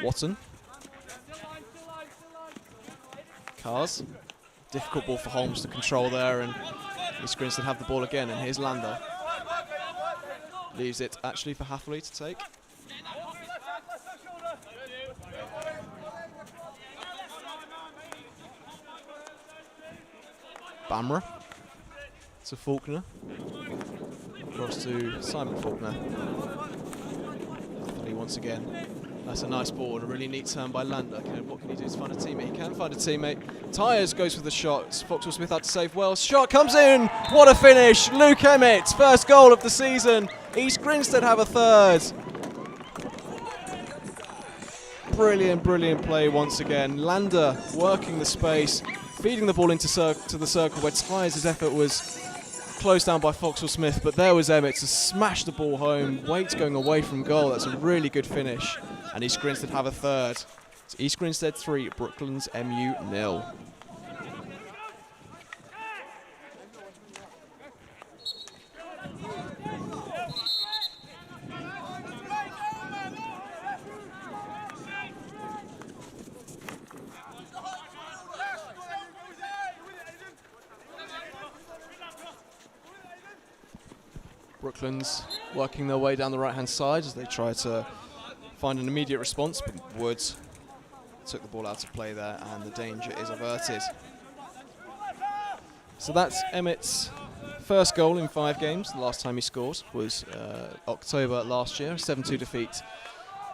Watson. Cars. Difficult ball for Holmes to control there, and East Grinstead have the ball again, and here's Lander. Leaves it actually for Hatherley to take. Bamra to Faulkner. Across to Simon Faulkner. Tully once again. That's a nice ball and a really neat turn by Lander. What can he do to find a teammate? He can find a teammate. Tyres goes for the shot. Foxhall Smith had to save well. Shot comes in. What a finish. Luke Emmett, first goal of the season. East Grinstead have a third. Brilliant, brilliant play once again. Lander working the space, feeding the ball into to the circle where Tyres' effort was closed down by Foxhall Smith, but there was Emmett to smash the ball home. Waite going away from goal. That's a really good finish. And East Grinstead have a third. It's East Grinstead 3, Brooklands MU 0. Brooklands working their way down the right-hand side as they try to find an immediate response, but Woods took the ball out of play there and the danger is averted. So that's Emmett's first goal in 5 games. The last time he scored was October last year, a 7-2 defeat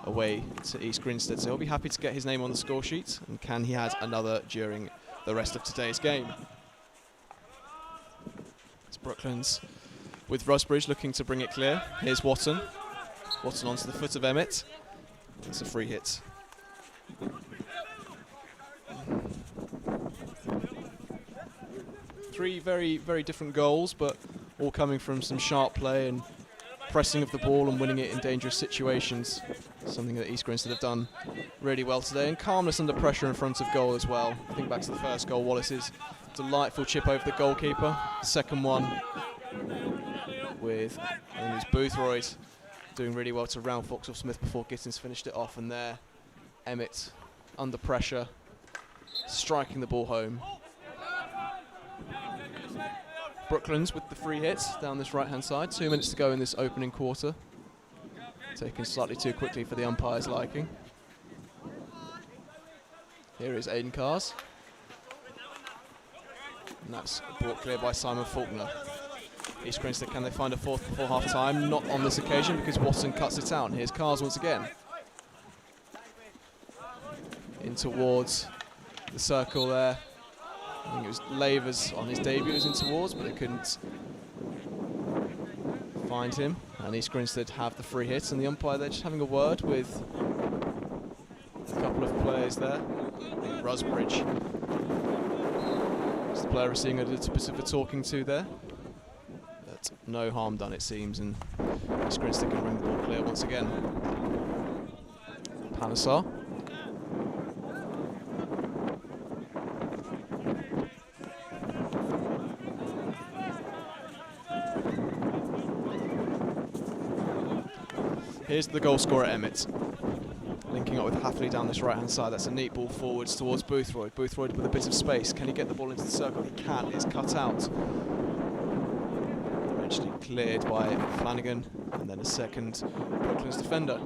away to East Grinstead. So he'll be happy to get his name on the score sheet, and can he add another during the rest of today's game. It's Brooklands with Rusbridge looking to bring it clear. Here's Watton. Watton onto the foot of Emmett. It's a free hit. Three very, very different goals, but all coming from some sharp play and pressing of the ball and winning it in dangerous situations. Something that East Grinstead have done really well today, and calmness under pressure in front of goal as well. Think back to the first goal, Wallace's delightful chip over the goalkeeper. The second one with, I think it was Boothroyd, doing really well to round Foxhall Smith before Gittins finished it off, and there Emmett under pressure, striking the ball home. Brooklands with the free hit down this right hand side. 2 minutes to go in this opening quarter. Taken slightly too quickly for the umpire's liking. Here is Aidan Cars. And that's brought clear by Simon Faulkner. East Grinstead, can they find a fourth before half time? Not on this occasion because Watson cuts it out. And here's Cars once again. In towards the circle there. I think it was Lavers on his debut was in towards, but they couldn't find him. And East Grinstead have the free hit, and the umpire they're just having a word with a couple of players there. I think Rusbridge is the player we're seeing a little bit of a talking to there. But no harm done, it seems, and East Grinstead can bring the ball clear once again. Panesar. Here's the goal scorer, Emmett. Linking up with Hathley down this right-hand side. That's a neat ball forwards towards Boothroyd. Boothroyd with a bit of space. Can he get the ball into the circle? He can. It's cut out. Eventually cleared by Flanagan. And then a second Brooklands defender.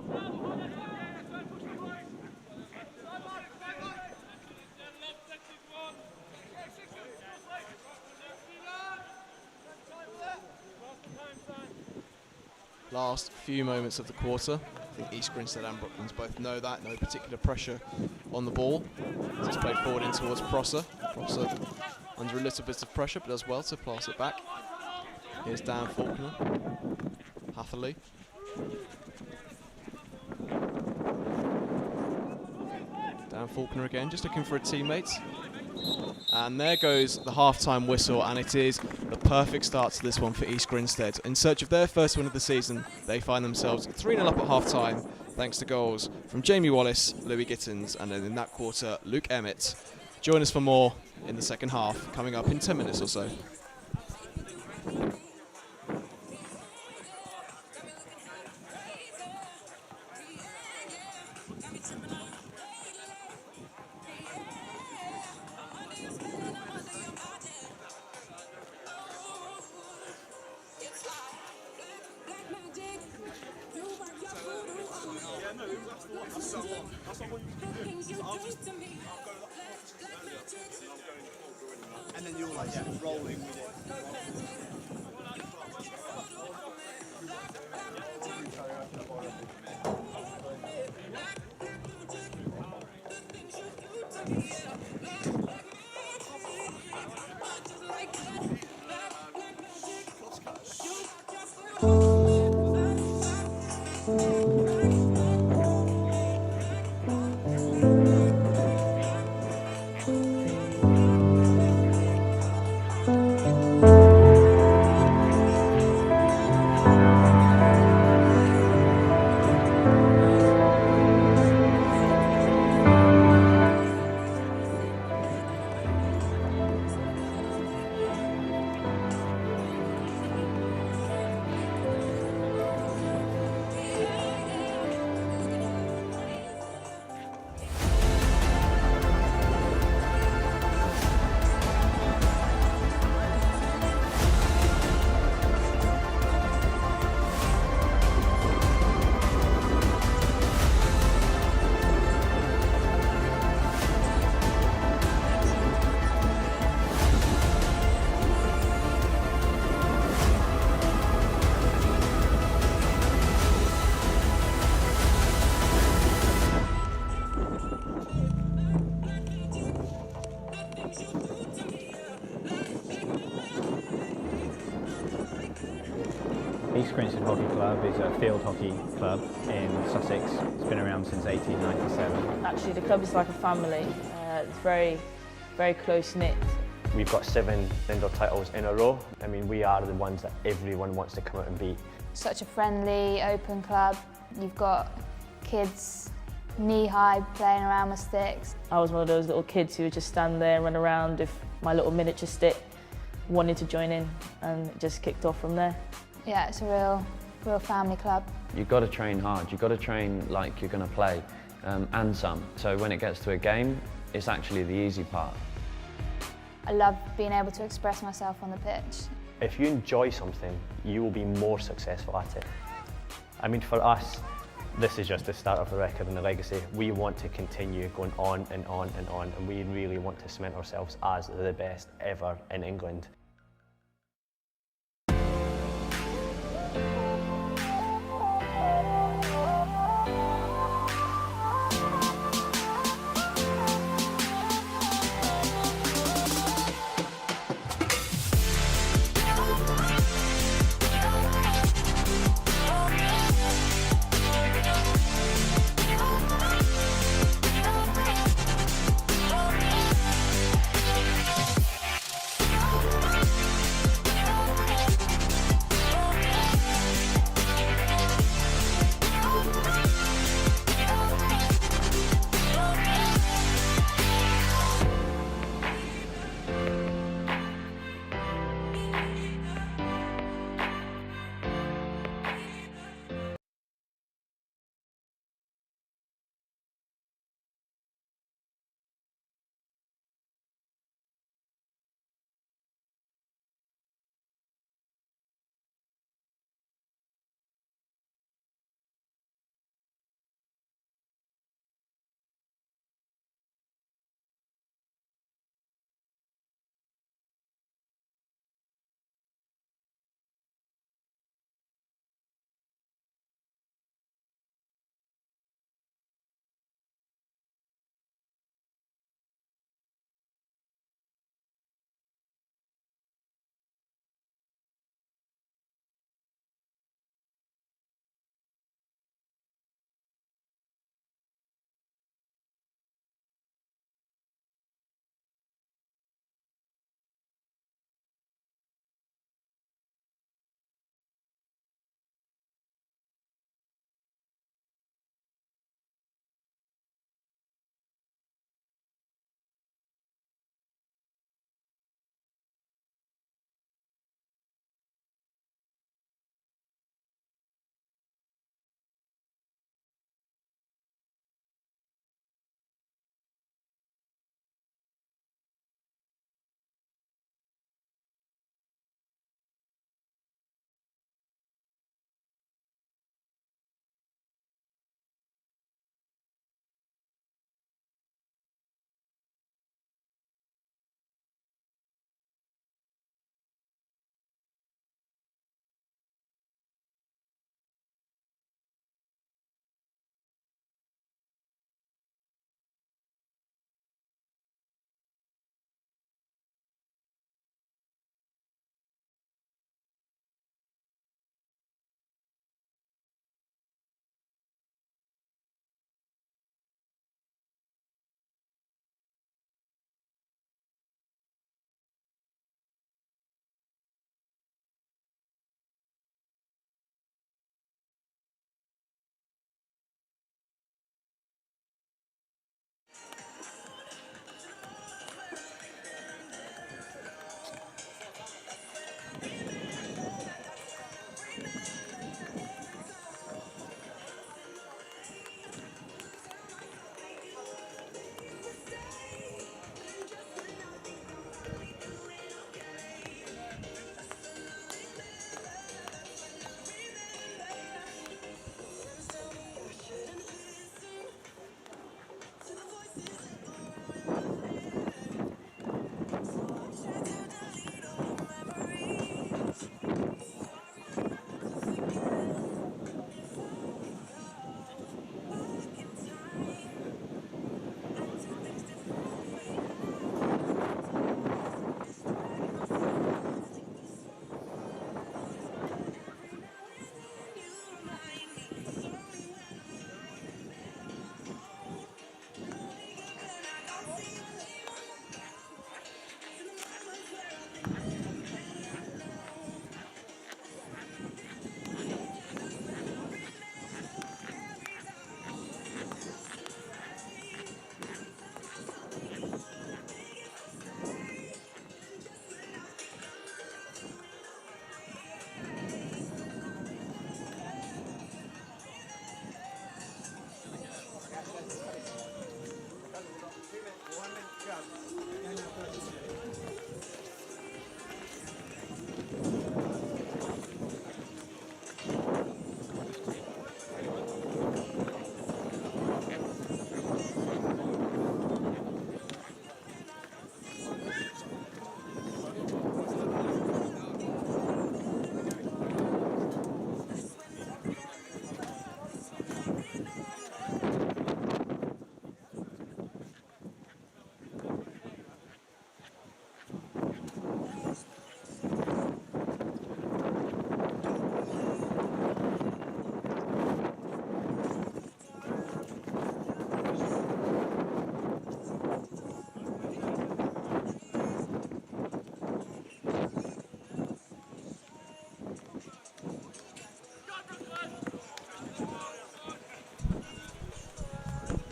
Last few moments of the quarter. I think East Grinstead and Brooklands both know that. No particular pressure on the ball. It's played forward in towards Prosser. Prosser under a little bit of pressure, but does well to pass it back. Here's Dan Faulkner. Hatherley. Dan Faulkner again, just looking for a teammate. And there goes the half-time whistle, and it is the perfect start to this one for East Grinstead. In search of their first win of the season, they find themselves 3-0 up at half-time, thanks to goals from Jamie Wallace, Louis Gittins, and then in that quarter, Luke Emmett. Join us for more in the second half, coming up in 10 minutes or so. And then you're like, yeah, rolling with it. East Grinstead Hockey Club is a field hockey club in Sussex. It's been around since 1897. Actually, the club is like a family. It's very, very close-knit. We've got 7 indoor titles in a row. I mean, we are the ones that everyone wants to come out and beat. Such a friendly, open club. You've got kids knee-high playing around with sticks. I was one of those little kids who would just stand there and run around with my little miniature stick, wanted to join in, and it just kicked off from there. Yeah, it's a real family club. You've got to train hard, you've got to train like you're going to play, and some. So when it gets to a game, it's actually the easy part. I love being able to express myself on the pitch. If you enjoy something, you will be more successful at it. I mean, for us, this is just the start of the record and the legacy. We want to continue going on and on and on, and we really want to cement ourselves as the best ever in England.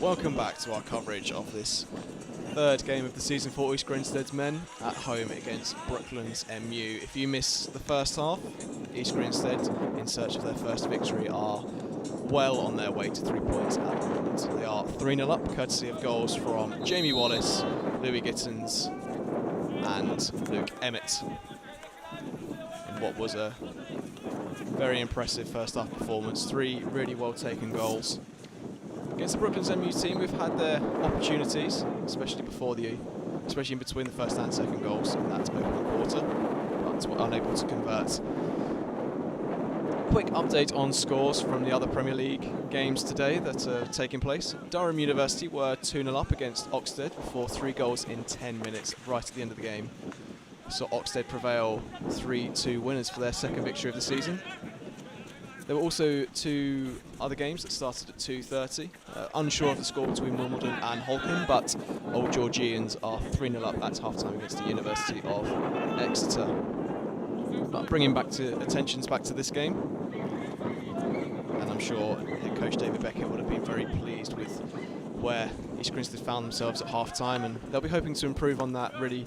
Welcome back to our coverage of this third game of the season for East Grinstead's men at home against Brooklands MU. If you miss the first half, East Grinstead, in search of their first victory, are well on their way to 3 points at the moment. They are 3-0 up, courtesy of goals from Jamie Wallace, Louis Gittins and Luke Emmett, in what was a very impressive first half performance. 3 really well taken goals. Against the Brooklands MU team, we've had their opportunities, especially in between the first and second goals in that opening quarter, but were unable to convert. Quick update on scores from the other Premier League games today that are taking place. Durham University were 2-0 up against Oxted before 3 goals in 10 minutes, right at the end of the game. Saw Oxted prevail 3-2 winners for their second victory of the season. There were also 2 other games that started at 2:30. Unsure of the score between Wimbledon and Holcombe, but Old Georgians are 3-0 up at half-time against the University of Exeter. But bringing attentions back to this game, and I'm sure head coach David Beckett would have been very pleased with where East Grinstead found themselves at half-time, and they'll be hoping to improve on that, really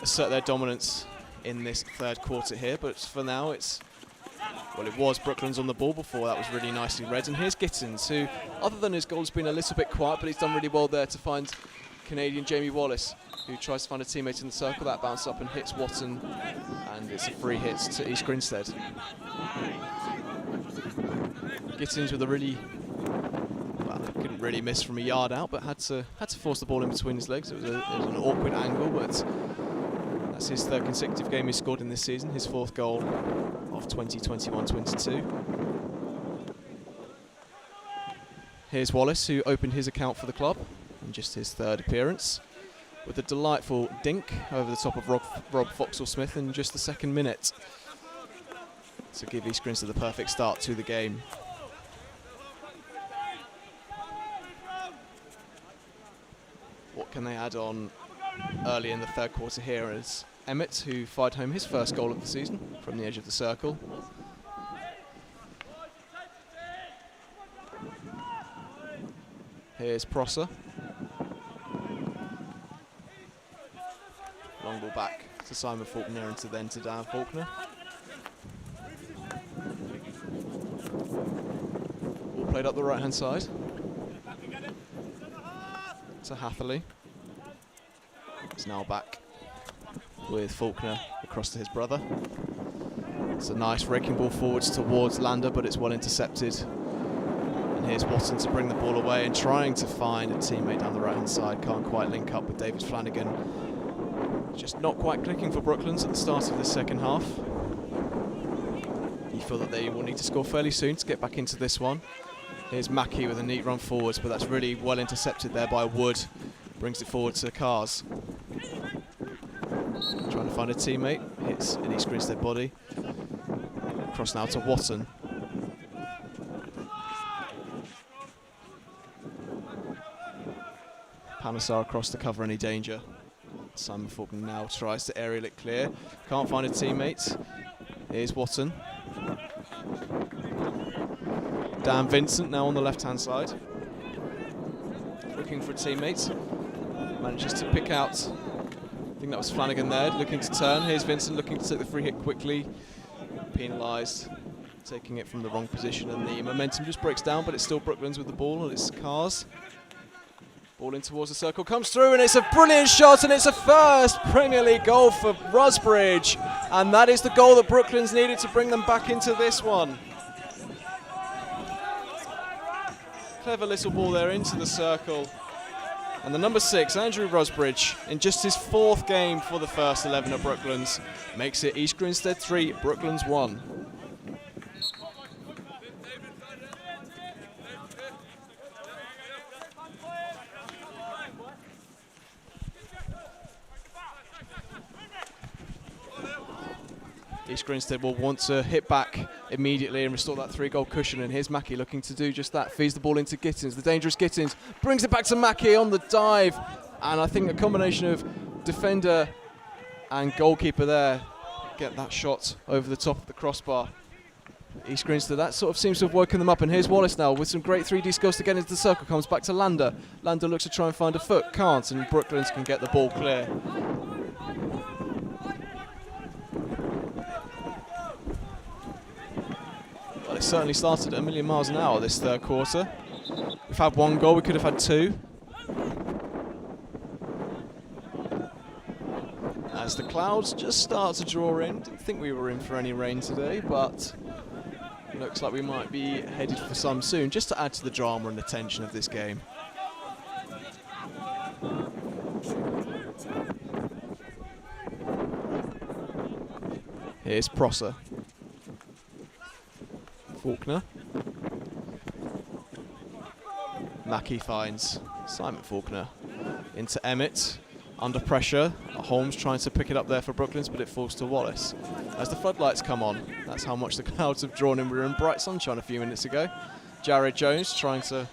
assert their dominance in this third quarter here. But for now, it was Brooklands on the ball before. That was really nicely read. And here's Gittins, who, other than his goal, has been a little bit quiet, but he's done really well there to find Canadian Jamie Wallace, who tries to find a teammate in the circle. That bounce up and hits Watson, and it's a free hit to East Grinstead. Gittins with a really, couldn't really miss from a yard out, but had to force the ball in between his legs. It was an awkward angle, but that's his third consecutive game he's scored in this season, his 4th goal of 2021-22. Here's Wallace, who opened his account for the club in just his 3rd appearance, with a delightful dink over the top of Rob Foxhall Smith in just the 2nd minute to give East Grinstead the perfect start to the game. What can they add on early in the third quarter here is Emmett, who fired home his first goal of the season from the edge of the circle. Here's Prosser. Long ball back to Simon Faulkner and then to Dan Faulkner. Ball played up the right hand side to Hatherley. It's now back with Faulkner across to his brother. It's a nice raking ball forwards towards Lander, but it's well intercepted. And here's Watson to bring the ball away and trying to find a teammate down the right hand side. Can't quite link up with David Flanagan. Just not quite clicking for Brooklands at the start of the second half. You feel that they will need to score fairly soon to get back into this one. Here's Mackie with a neat run forwards, but that's really well intercepted there by Wood. Brings it forward to Cars. Trying to find a teammate, hits an East Grinstead body. Cross now to Watson. Panesar across to cover any danger. Simon Faulkner now tries to aerial it clear. Can't find a teammate. Here's Watson. Dan Vincent now on the left-hand side. Looking for a teammate. Manages to pick out, I think that was Flanagan there, looking to turn. Here's Vincent looking to take the free hit quickly. Penalised, taking it from the wrong position, and the momentum just breaks down, but it's still Brooklands with the ball, and it's Cars. Ball in towards the circle, comes through, and it's a brilliant shot, and it's a first Premier League goal for Rusbridge. And that is the goal that Brooklands needed to bring them back into this one. Clever little ball there into the circle. And the number 6, Andrew Rusbridge, in just his 4th game for the first 11 at Brooklands, makes it East Grinstead 3, Brooklands 1. East Grinstead will want to hit back immediately and restore that 3-goal cushion, and here's Mackie looking to do just that. Feeds the ball into Gittins, the dangerous Gittins, brings it back to Mackie on the dive, and I think a combination of defender and goalkeeper there get that shot over the top of the crossbar. East Grinstead, that sort of seems to have woken them up, and here's Wallace now with some great 3D skills to get into the circle, comes back to Lander. Lander looks to try and find a foot, can't, and Brooklands can get the ball clear. Well, it certainly started at a million miles an hour this third quarter. We've had one goal, we could have had two. As the clouds just start to draw in, didn't think we were in for any rain today, but looks like we might be headed for some soon, just to add to the drama and the tension of this game. Here's Prosser. Faulkner. Mackie finds Simon Faulkner into Emmett. Under pressure, Holmes trying to pick it up there for Brooklands, but it falls to Wallace. As the floodlights come on, that's how much the clouds have drawn in. We were in bright sunshine a few minutes ago. Jared Jones trying to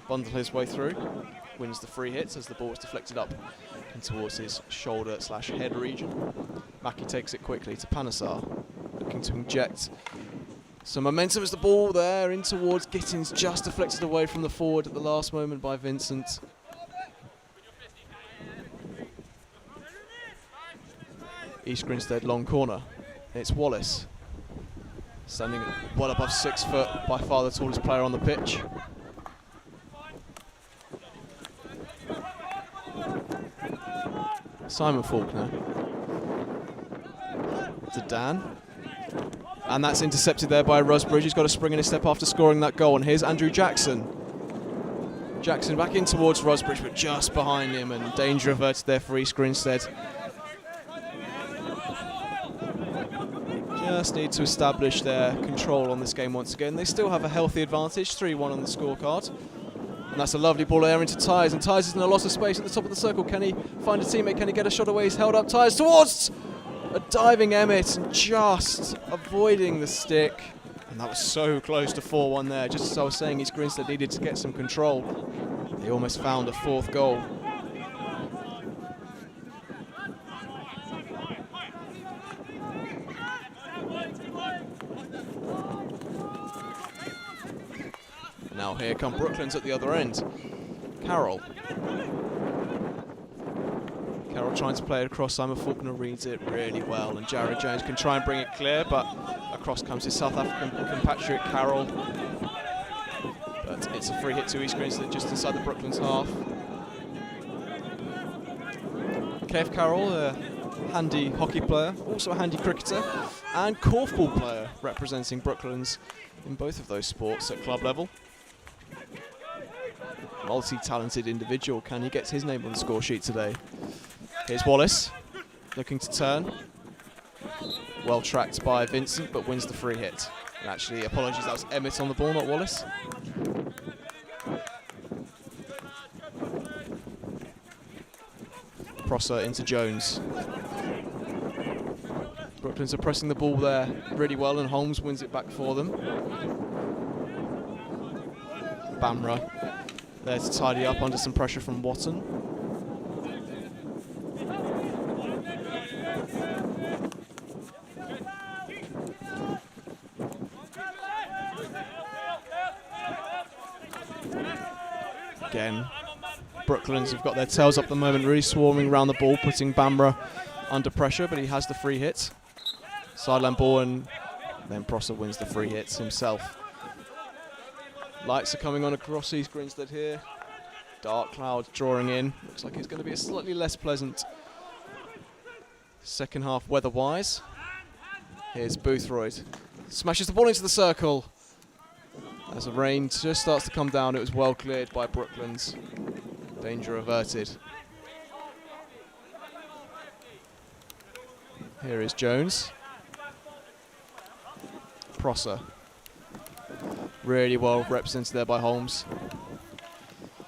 bundle his way through, wins the free hit as the ball is deflected up and towards his shoulder/head region. Mackie takes it quickly to Panesar, looking to inject some momentum as the ball there in towards Gittins, just deflected away from the forward at the last moment by Vincent. East Grinstead long corner. It's Wallace, standing well above 6 foot, by far the tallest player on the pitch. Simon Faulkner to Dan, and that's intercepted there by Rusbridge. He's got a spring in his step after scoring that goal, and here's Andrew Jackson. Jackson back in towards Rusbridge, but just behind him, and danger averted there for East Grinstead. Just need to establish their control on this game once again. They still have a healthy advantage, 3-1 on the scorecard. And that's a lovely ball there into Tyres, and Tyres is in a lot of space at the top of the circle. Can he find a teammate? Can he get a shot away? He's held up. Tyres towards a diving Emmett, and just avoiding the stick. And that was so close to 4-1 there. Just as I was saying, East Grinstead needed to get some control. They almost found a fourth goal. Now here come Brooklands at the other end. Carroll trying to play it across. Simon Faulkner reads it really well, and Jared Jones can try and bring it clear, but across comes his South African compatriot Carroll. But it's a free hit to East Grinstead just inside the Brooklands half. Kev Carroll, a handy hockey player, also a handy cricketer, and korfball player, representing Brooklands in both of those sports at club level. Multi-talented individual. Can he get his name on the score sheet today? Here's Wallace, looking to turn. Well tracked by Vincent, but wins the free hit. And actually, apologies, that was Emmett on the ball, not Wallace. Prosser into Jones. Brooklands are pressing the ball there really well, and Holmes wins it back for them. Bamra there to tidy up under some pressure from Watton. Again, Brooklands have got their tails up at the moment, really swarming around the ball, putting Bamra under pressure, but he has the free hit. Sideline ball, and then Prosser wins the free hits himself. Lights are coming on across East Grinstead here. Dark clouds drawing in. Looks like it's going to be a slightly less pleasant second half weather-wise. Here's Boothroyd. Smashes the ball into the circle. As the rain just starts to come down, it was well cleared by Brooklands. Danger averted. Here is Jones. Prosser. Really well represented there by Holmes.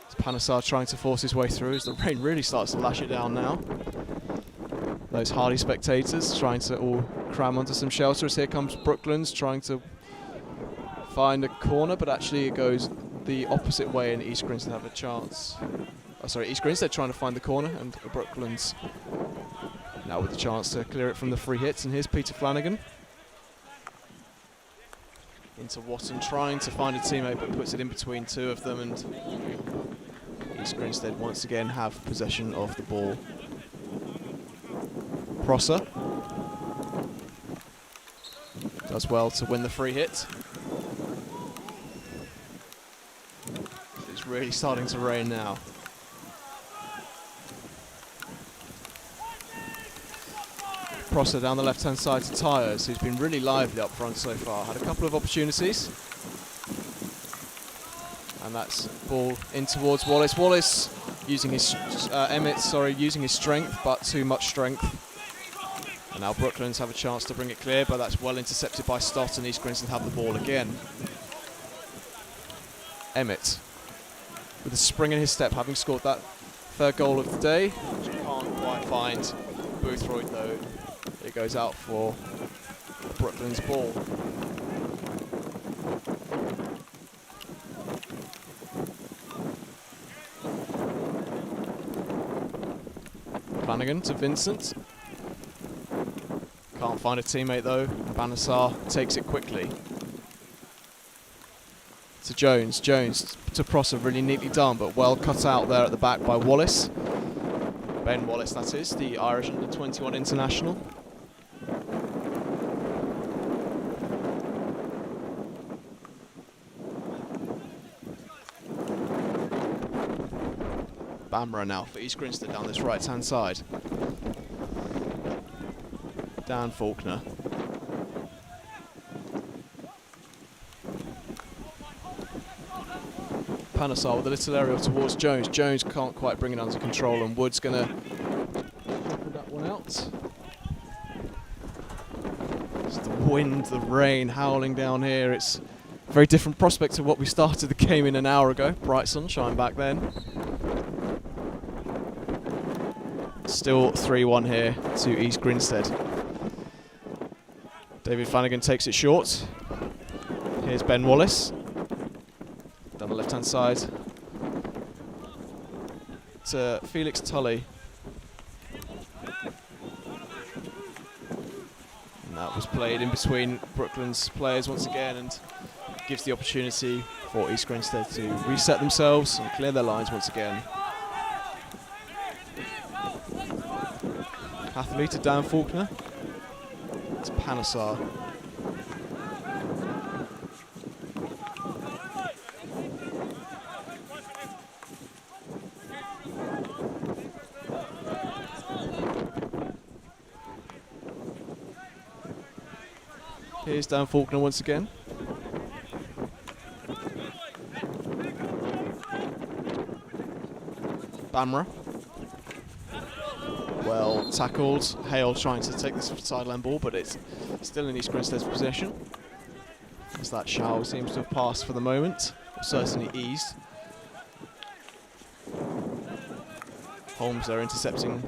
It's Panesar trying to force his way through as the rain really starts to lash it down now. Those hardy spectators trying to all cram onto some shelter as here comes Brooklands trying to find a corner, but actually it goes the opposite way and East Grinstead have a chance. East Grinstead trying to find the corner, and Brooklands now with the chance to clear it from the free hits. And here's Peter Flanagan. into Watton, trying to find a teammate, but puts it in between two of them, and East Grinstead once again have possession of the ball. Prosser does well to win the free hit. It's really starting to rain now. Prosser down the left-hand side to Tyres, who's been really lively up front so far. Had a couple of opportunities. And that's ball in towards Wallace. Wallace using his, using his strength, but too much strength. And now Brooklands have a chance to bring it clear, but that's well intercepted by Stott, and East Grinstead have the ball again. Emmett with a spring in his step, having scored that third goal of the day, which can't quite find Boothroyd though. It goes out for Brooklands' ball. Flanagan to Vincent. Can't find a teammate though. Banasar takes it quickly. To Jones. Jones to Prosser, really neatly done, but well cut out there at the back by Wallace. Ben Wallace, that is, the Irish under-21 international. Bamra now for East Grinstead down this right-hand side. Dan Faulkner. Panasar with a little aerial towards Jones. Jones can't quite bring it under control, and Wood's going to put that one out. It's the wind, the rain howling down here. It's a very different prospect to what we started the game in an hour ago. Bright sunshine back then. Still 3-1 here to East Grinstead. David Flanagan takes it short. Here's Ben Wallace. Down the left-hand side to Felix Tully. And that was played in between Brooklands players once again, and gives the opportunity for East Grinstead to reset themselves and clear their lines once again. Hatherley to Dan Faulkner. It's Panasar. Here's Dan Faulkner once again. Bamra. Well tackled. Hale trying to take this sideline ball, but it's still in East Grinstead's possession, as that shower seems to have passed for the moment, or certainly eased. Holmes there intercepting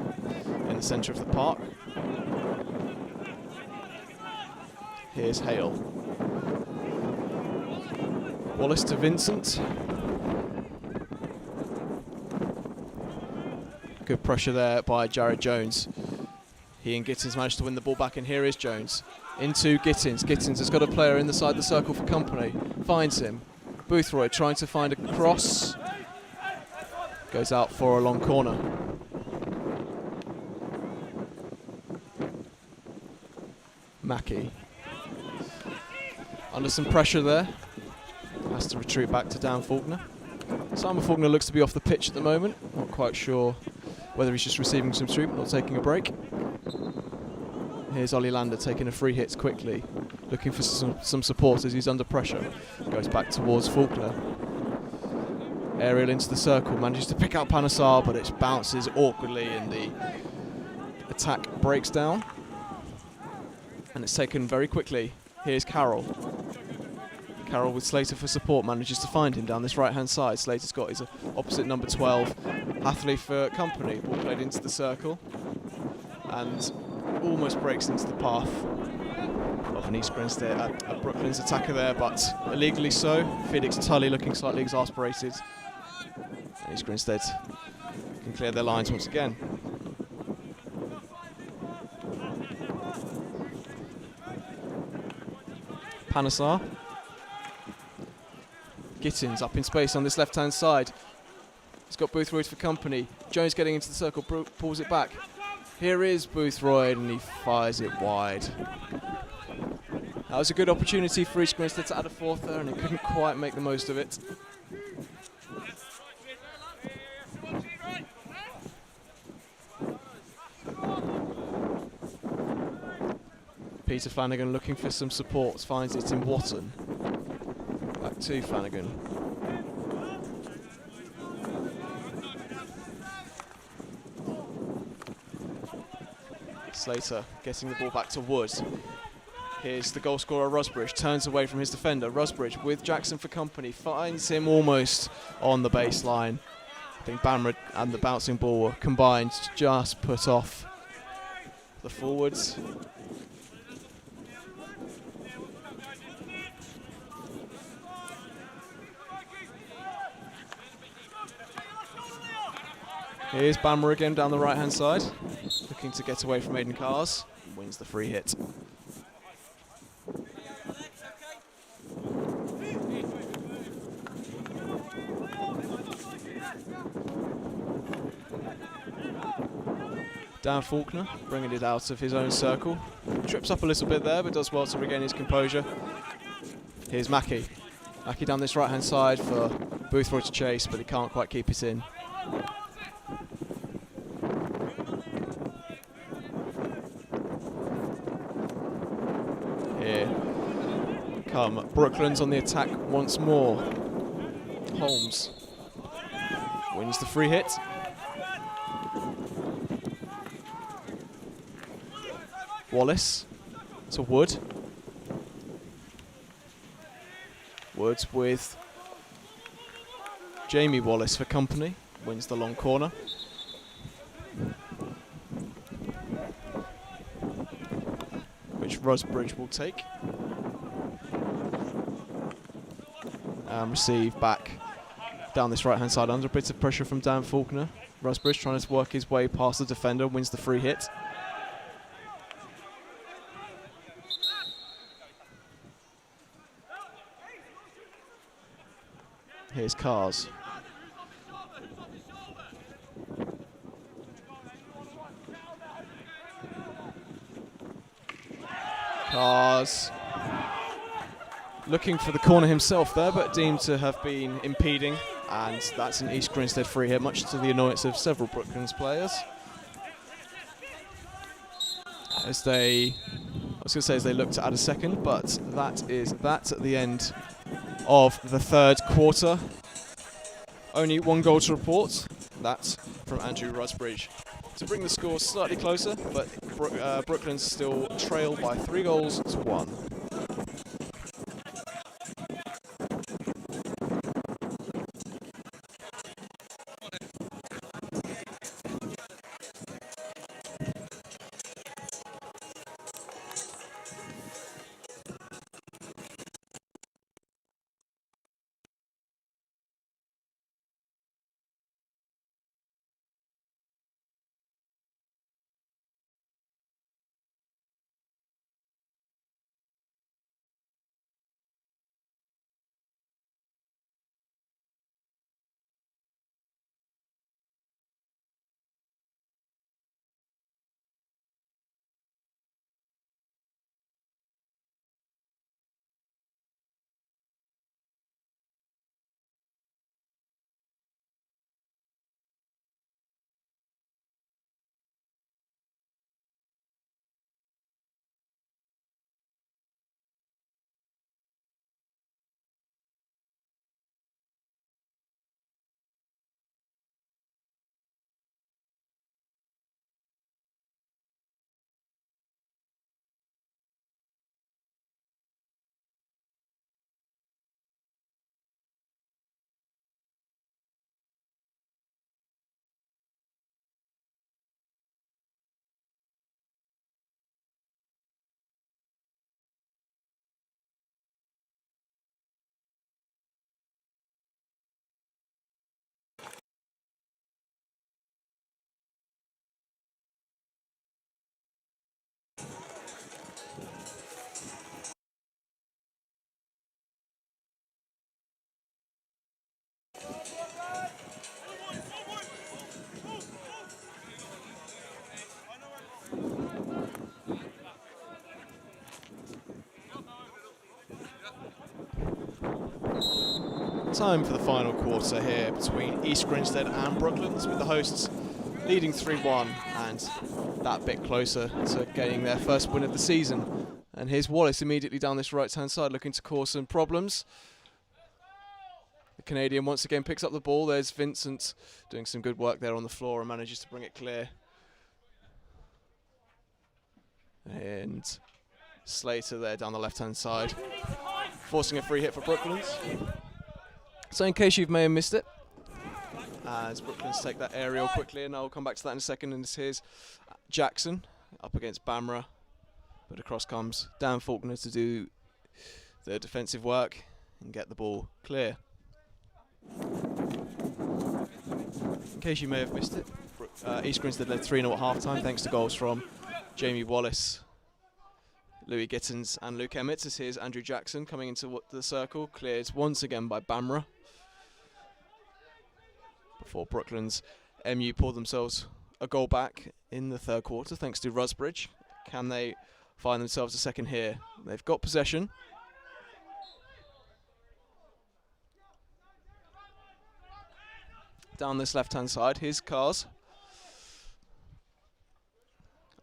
in the centre of the park. Here's Hale. Wallace to Vincent. Good pressure there by Jared Jones. He and Gittins managed to win the ball back, and here is Jones. Into Gittins. Gittins has got a player inside the circle for company. Finds him. Boothroyd trying to find a cross. Goes out for a long corner. Mackie. Under some pressure there. Has to retreat back to Dan Faulkner. Simon Faulkner looks to be off the pitch at the moment. Not quite sure whether he's just receiving some treatment or taking a break. Here's Ollie Lander taking a free hit quickly, looking for some support as he's under pressure. Goes back towards Faulkner. Aerial into the circle, manages to pick out Panasar, but it bounces awkwardly and the attack breaks down. And it's taken very quickly. Here's Carroll. Carroll with Slater for support, manages to find him down this right-hand side. Slater's got his opposite number 12. Hatherley for company. Ball played into the circle and almost breaks into the path of an East Grinstead, a Brooklands attacker there, but illegally so. Felix Tully looking slightly exasperated. And East Grinstead can clear their lines once again. Panasar. Gittins up in space on this left-hand side. He's got Boothroyd for company. Jones getting into the circle, pulls it back. Here is Boothroyd, and he fires it wide. That was a good opportunity for East Grinstead to add a fourth there, and he couldn't quite make the most of it. Peter Flanagan looking for some support, finds it in Watton. Back to Flanagan. Slater getting the ball back to Wood. Here's the goal scorer Rusbridge, turns away from his defender. Rusbridge with Jackson for company, finds him almost on the baseline. I think Bamrad and the bouncing ball were combined to just put off the forwards. Here's Bammer again down the right-hand side, looking to get away from Aidan Cars, wins the free hit. Dan Faulkner bringing it out of his own circle. Trips up a little bit there, but does well to regain his composure. Here's Mackie. Mackie down this right-hand side for Boothroyd to chase, but he can't quite keep it in. Here come Brooklands on the attack once more. Holmes wins the free hit. Wallace to Wood. Woods with Jamie Wallace for company, wins the long corner. Which Rusbridge will take. And receive back down this right hand side under a bit of pressure from Dan Faulkner. Rusbridge trying to work his way past the defender, wins the free hit. Here's Cars. Cars looking for the corner himself there, but deemed to have been impeding, and that's an East Grinstead free hit, much to the annoyance of several Brooklands players. As they look to add a second, but that is that at the end of the third quarter. Only one goal to report, that's from Andrew Rusbridge. To bring the score slightly closer, but Brooklands still trail by 3 goals to 1. Time for the final quarter here between East Grinstead and Brooklands, with the hosts leading 3-1 and that bit closer to getting their first win of the season. And here's Wallace immediately down this right-hand side looking to cause some problems. The Canadian once again picks up the ball. There's Vincent doing some good work there on the floor and manages to bring it clear. And Slater there down the left-hand side, forcing a free hit for Brooklands. So in case you may have missed it, as Brooklands take that aerial quickly, and I'll come back to that in a second, and here's Jackson up against Bamra, but across comes Dan Faulkner to do the defensive work and get the ball clear. In case you may have missed it, East Grinstead led 3-0 at half-time thanks to goals from Jamie Wallace, Louis Gittins and Luke Emmett. As here's Andrew Jackson coming into the circle, cleared once again by Bamra. Before Brooklands, MU pulled themselves a goal back in the third quarter thanks to Rusbridge. Can they find themselves a second here? They've got possession. Down this left-hand side, here's Cars.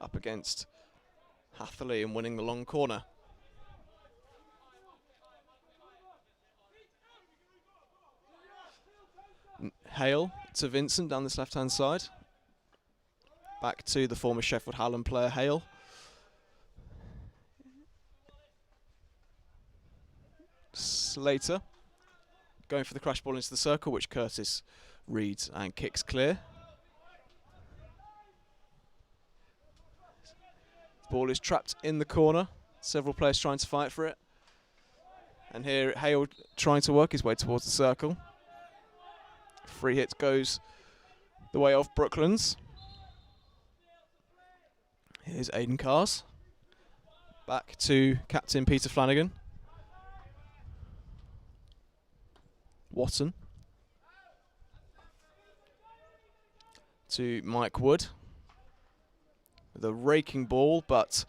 Up against Hatherley and winning the long corner. Hale to Vincent down this left-hand side. Back to the former Sheffield Hallam player, Hale. Slater going for the crash ball into the circle, which Curtis reads and kicks clear. The ball is trapped in the corner. Several players trying to fight for it. And here Hale trying to work his way towards the circle. Free hit goes the way of Brooklands. Here's Aidan Cars. Back to captain Peter Flanagan. Watson. To Mike Wood. With a raking ball, but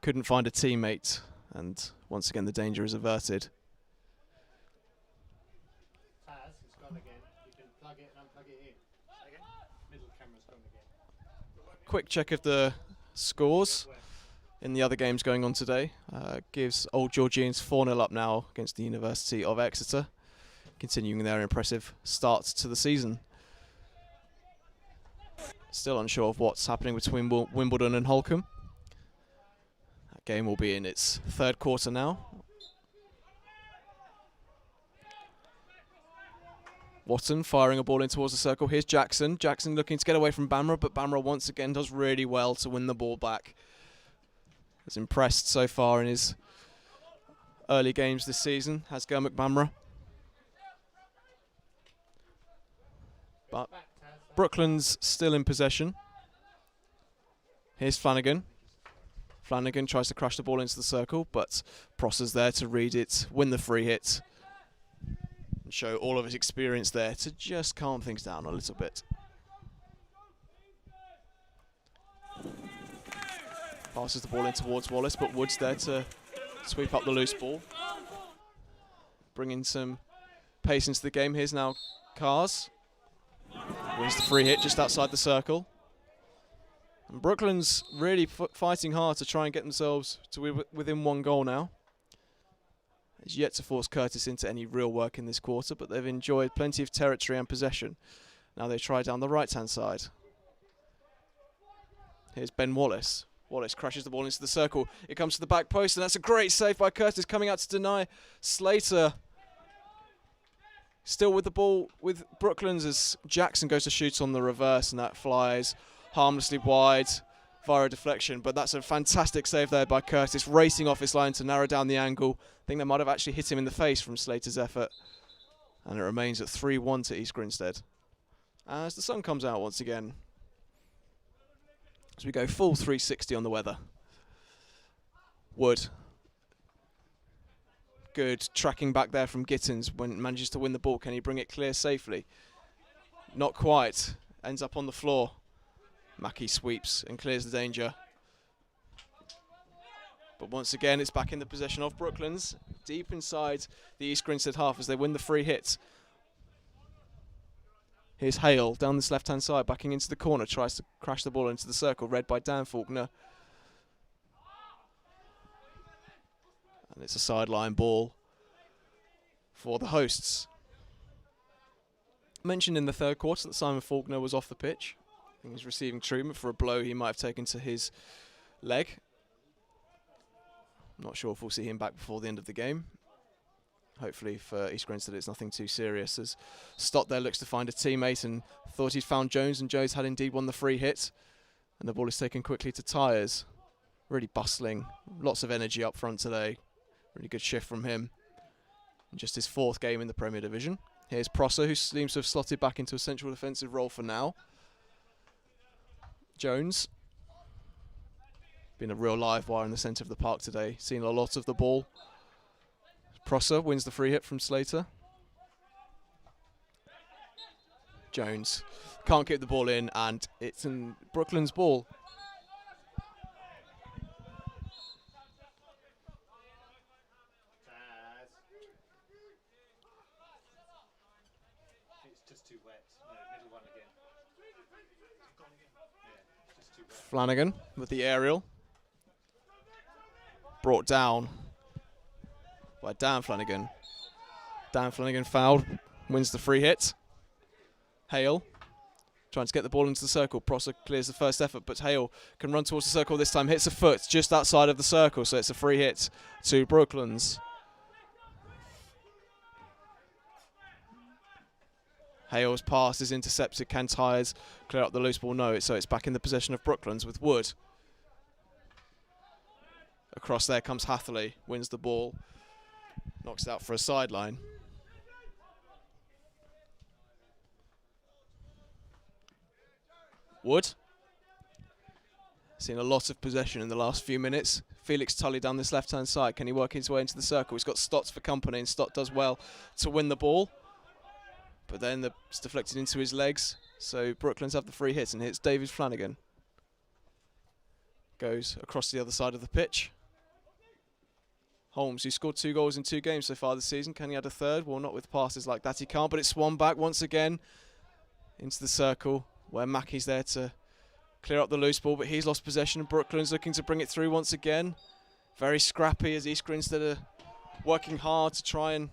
couldn't find a teammate. And once again, the danger is averted. Quick check of the scores in the other games going on today. Gives Old Georgians 4-0 up now against the University of Exeter, continuing their impressive start to the season. Still unsure of what's happening between Wimbledon and Holcombe. That game will be in its third quarter now. Watson firing a ball in towards the circle. Here's Jackson. Jackson looking to get away from Bamra, but Bamra once again does really well to win the ball back. Has impressed so far in his early games this season, has Gurmuk Bamra. But Brooklands still in possession. Here's Flanagan. Flanagan tries to crash the ball into the circle, but Prosser's there to read it, win the free hit, and show all of his experience there to just calm things down a little bit. Passes the ball in towards Wallace, but Wood's there to sweep up the loose ball. Bringing some pace into the game. Here's now Cars. Wins the free hit just outside the circle. And Brooklands really fighting hard to try and get themselves to within one goal now. It's yet to force Curtis into any real work in this quarter, but they've enjoyed plenty of territory and possession. Now they try down the right-hand side. Here's Ben Wallace. Wallace crashes the ball into the circle. It comes to the back post, and that's a great save by Curtis, coming out to deny Slater. Still with the ball with Brooklands as Jackson goes to shoot on the reverse, and that flies harmlessly wide via a deflection. But that's a fantastic save there by Curtis, racing off his line to narrow down the angle. I think that might have actually hit him in the face from Slater's effort. And it remains at 3-1 to East Grinstead. As the sun comes out once again, as we go full 360 on the weather. Wood. Good tracking back there from Gittins when it manages to win the ball. Can he bring it clear safely? Not quite. Ends up on the floor. Mackie sweeps and clears the danger. But once again, it's back in the possession of Brooklands, deep inside the East Grinstead half as they win the free hit. Here's Hale down this left-hand side, backing into the corner, tries to crash the ball into the circle, read by Dan Faulkner. And it's a sideline ball for the hosts. Mentioned in the third quarter that Simon Faulkner was off the pitch. He was receiving treatment for a blow he might have taken to his leg. Not sure if we'll see him back before the end of the game. Hopefully for East Grinstead it's nothing too serious, as Stott there looks to find a teammate and thought he'd found Jones, and Jones had indeed won the free hit. And the ball is taken quickly to Tyres. Really bustling, lots of energy up front today. Really good shift from him. And just his 4th game in the Premier Division. Here's Prosser, who seems to have slotted back into a central defensive role for now. Jones. Been a real live wire in the centre of the park today. Seen a lot of the ball. Prosser wins the free hit from Slater. Jones can't keep the ball in, and it's in Brooklands' ball. Flanagan with the aerial. Brought down by Dan Flanagan. Dan Flanagan fouled, wins the free hit. Hale trying to get the ball into the circle. Prosser clears the first effort, but Hale can run towards the circle this time. Hits a foot just outside of the circle, so it's a free hit to Brooklands. Hale's pass is intercepted. Can Tyres clear up the loose ball? No, so it's back in the possession of Brooklands with Wood. Across there comes Hatherley, wins the ball. Knocks it out for a sideline. Wood. Seen a lot of possession in the last few minutes. Felix Tully down this left-hand side. Can he work his way into the circle? He's got Stotts for company, and Stott does well to win the ball. But then it's deflected into his legs. So Brooklands have the free hit, and hits David Flanagan. Goes across the other side of the pitch. Holmes, who scored 2 goals in 2 games so far this season. Can he add a third? Well, not with passes like that he can't, but it's swung back once again into the circle where Mackey's there to clear up the loose ball, but he's lost possession, and Brooklands looking to bring it through once again. Very scrappy as East Grinstead are working hard to try and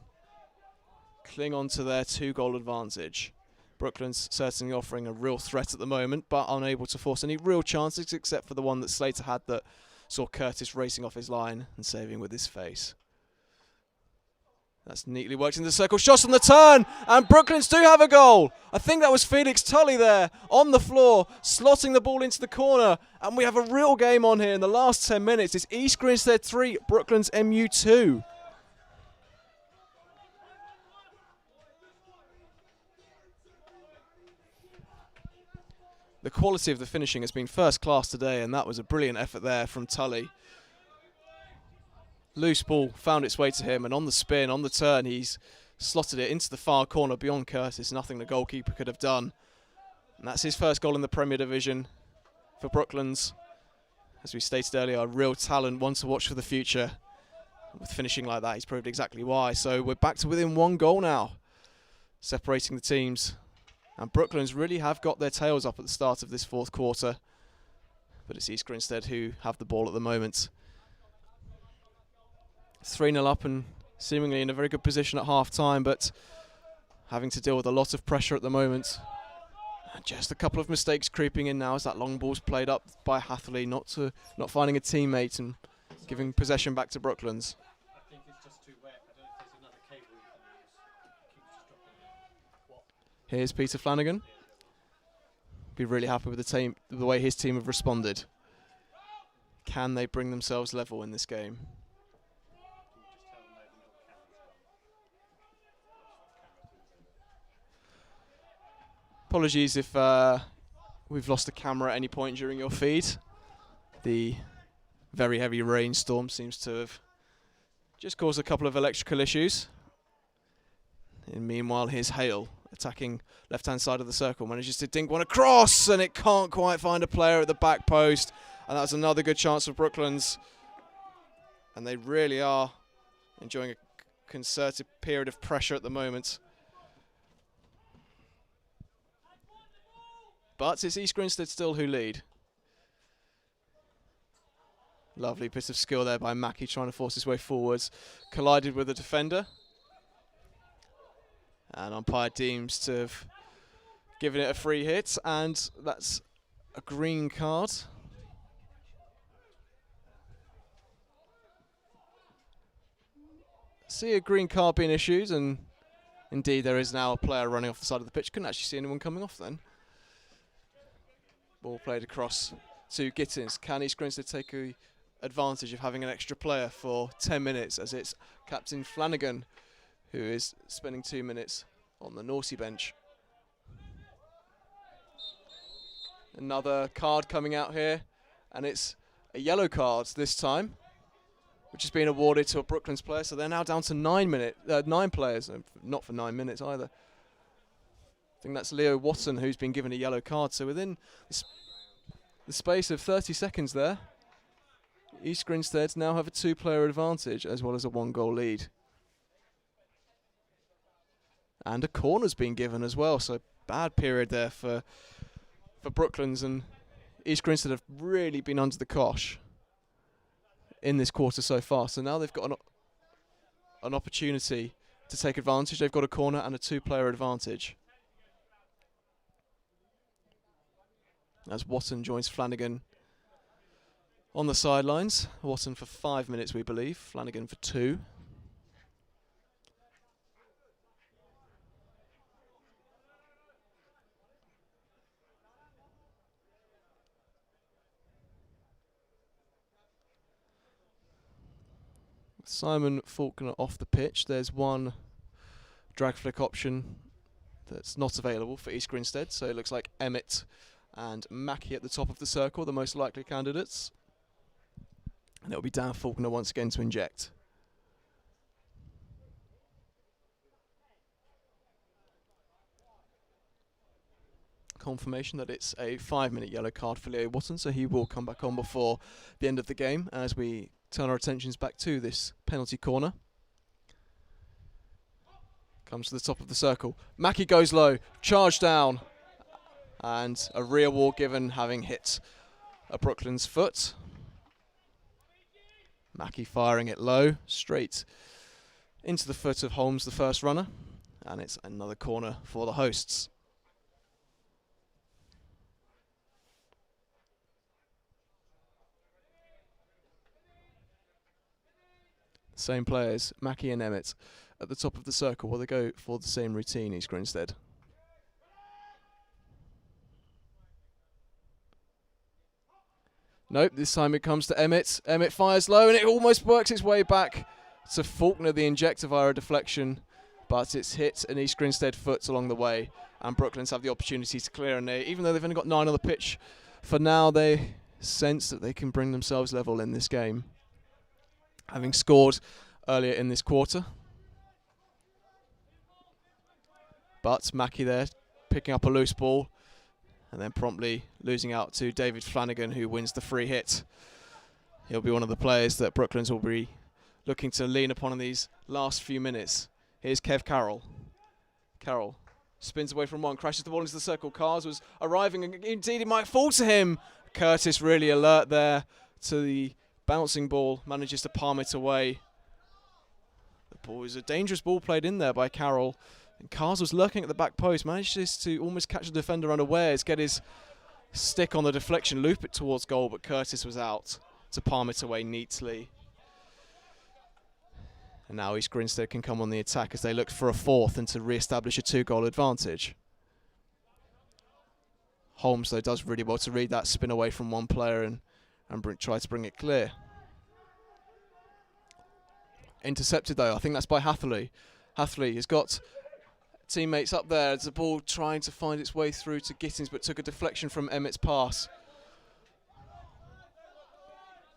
cling on to their 2-goal advantage. Brooklands certainly offering a real threat at the moment, but unable to force any real chances except for the one that Slater had that saw Curtis racing off his line and saving with his face. That's neatly worked in the circle. Shots on the turn, and Brooklands do have a goal. I think that was Felix Tully there on the floor, slotting the ball into the corner. And we have a real game on here in the last 10 minutes. It's East Grinstead 3, Brooklands MU 2. The quality of the finishing has been first class today, and that was a brilliant effort there from Tully. Loose ball found its way to him, and on the spin, on the turn, he's slotted it into the far corner beyond Curtis. Nothing the goalkeeper could have done. And that's his first goal in the Premier Division for Brooklands. As we stated earlier, a real talent, one to watch for the future. With finishing like that, he's proved exactly why. So we're back to within 1 goal now, separating the teams. And Brooklands really have got their tails up at the start of this 4th quarter. But it's East Grinstead who have the ball at the moment. 3-0 up and seemingly in a very good position at half-time, but having to deal with a lot of pressure at the moment. And just a couple of mistakes creeping in now as that long ball's played up by Hatherley, not finding a teammate and giving possession back to Brooklands. I think it's just too wet. I don't know if there's another cable you can use. Keeps just dropping it. Here's Peter Flanagan. Be really happy with the way his team have responded. Can they bring themselves level in this game? Apologies if we've lost the camera at any point during your feed. The very heavy rainstorm seems to have just caused a couple of electrical issues. And meanwhile, here's Hale attacking left-hand side of the circle. Manages to dink one across, and it can't quite find a player at the back post. And that's another good chance for Brooklands. And they really are enjoying a concerted period of pressure at the moment. But it's East Grinstead still who lead. Lovely bit of skill there by Mackie, trying to force his way forwards. Collided with the defender. And umpire deems to have given it a free hit, and that's a green card. See a green card being issued, and indeed there is now a player running off the side of the pitch. Couldn't actually see anyone coming off then. Ball played across to Gittins. Can East Grinstead take advantage of having an extra player for 10 minutes, as it's Captain Flanagan who is spending 2 minutes on the Naughty bench. Another card coming out here, and it's a yellow card this time, which has been awarded to a Brooklands player, so they're now down to 9 players, not for 9 minutes either. I think that's Leo Watson who's been given a yellow card, so within the space of 30 seconds there, East Grinstead now have a 2-player advantage as well as a 1-goal lead. And a corner's been given as well, so bad period there for Brooklands, and East Grinstead have really been under the cosh in this quarter so far. So now they've got an opportunity to take advantage. They've got a corner and a 2-player advantage. As Watson joins Flanagan on the sidelines. Watson for 5 minutes, we believe. Flanagan for 2. Simon Faulkner off the pitch. There's one drag flick option that's not available for East Grinstead, so it looks like Emmett and Mackie at the top of the circle, the most likely candidates. And it'll be Dan Faulkner once again to inject. Confirmation that it's a 5-minute yellow card for Leo Watson, so he will come back on before the end of the game as we turn our attentions back to this penalty corner. Comes to the top of the circle. Mackie goes low, charge down, and a rear wall given, having hit a Brooklands foot. Mackie firing it low, straight into the foot of Holmes, the first runner, and it's another corner for the hosts. Same players, Mackie and Emmett, at the top of the circle. Will they go for the same routine, East Grinstead? Nope, this time it comes to Emmett. Emmett fires low, and it almost works its way back to Faulkner, the injector, via a deflection. But it's hit an East Grinstead foot along the way, and Brooklands have the opportunity to clear. And even though they've only got 9 on the pitch, for now they sense that they can bring themselves level in this game, having scored earlier in this quarter. But Mackie there picking up a loose ball and then promptly losing out to David Flanagan, who wins the free hit. He'll be one of the players that Brooklands will be looking to lean upon in these last few minutes. Here's Kev Carroll. Carroll spins away from one, crashes the ball into the circle. Cars was arriving, and indeed it might fall to him. Curtis really alert there to the bouncing ball, manages to palm it away. The ball is a dangerous ball played in there by Carroll. And Cars was lurking at the back post, manages to almost catch the defender unawares, get his stick on the deflection, loop it towards goal, but Curtis was out to palm it away neatly. And now East Grinstead can come on the attack as they look for a 4th and to re-establish a 2-goal advantage. Holmes, though, does really well to read that, spin away from one player and try to bring it clear. Intercepted, though. I think that's by Hatherley. Hatherley has got teammates up there. It's the ball trying to find its way through to Gittins, but took a deflection from Emmett's pass.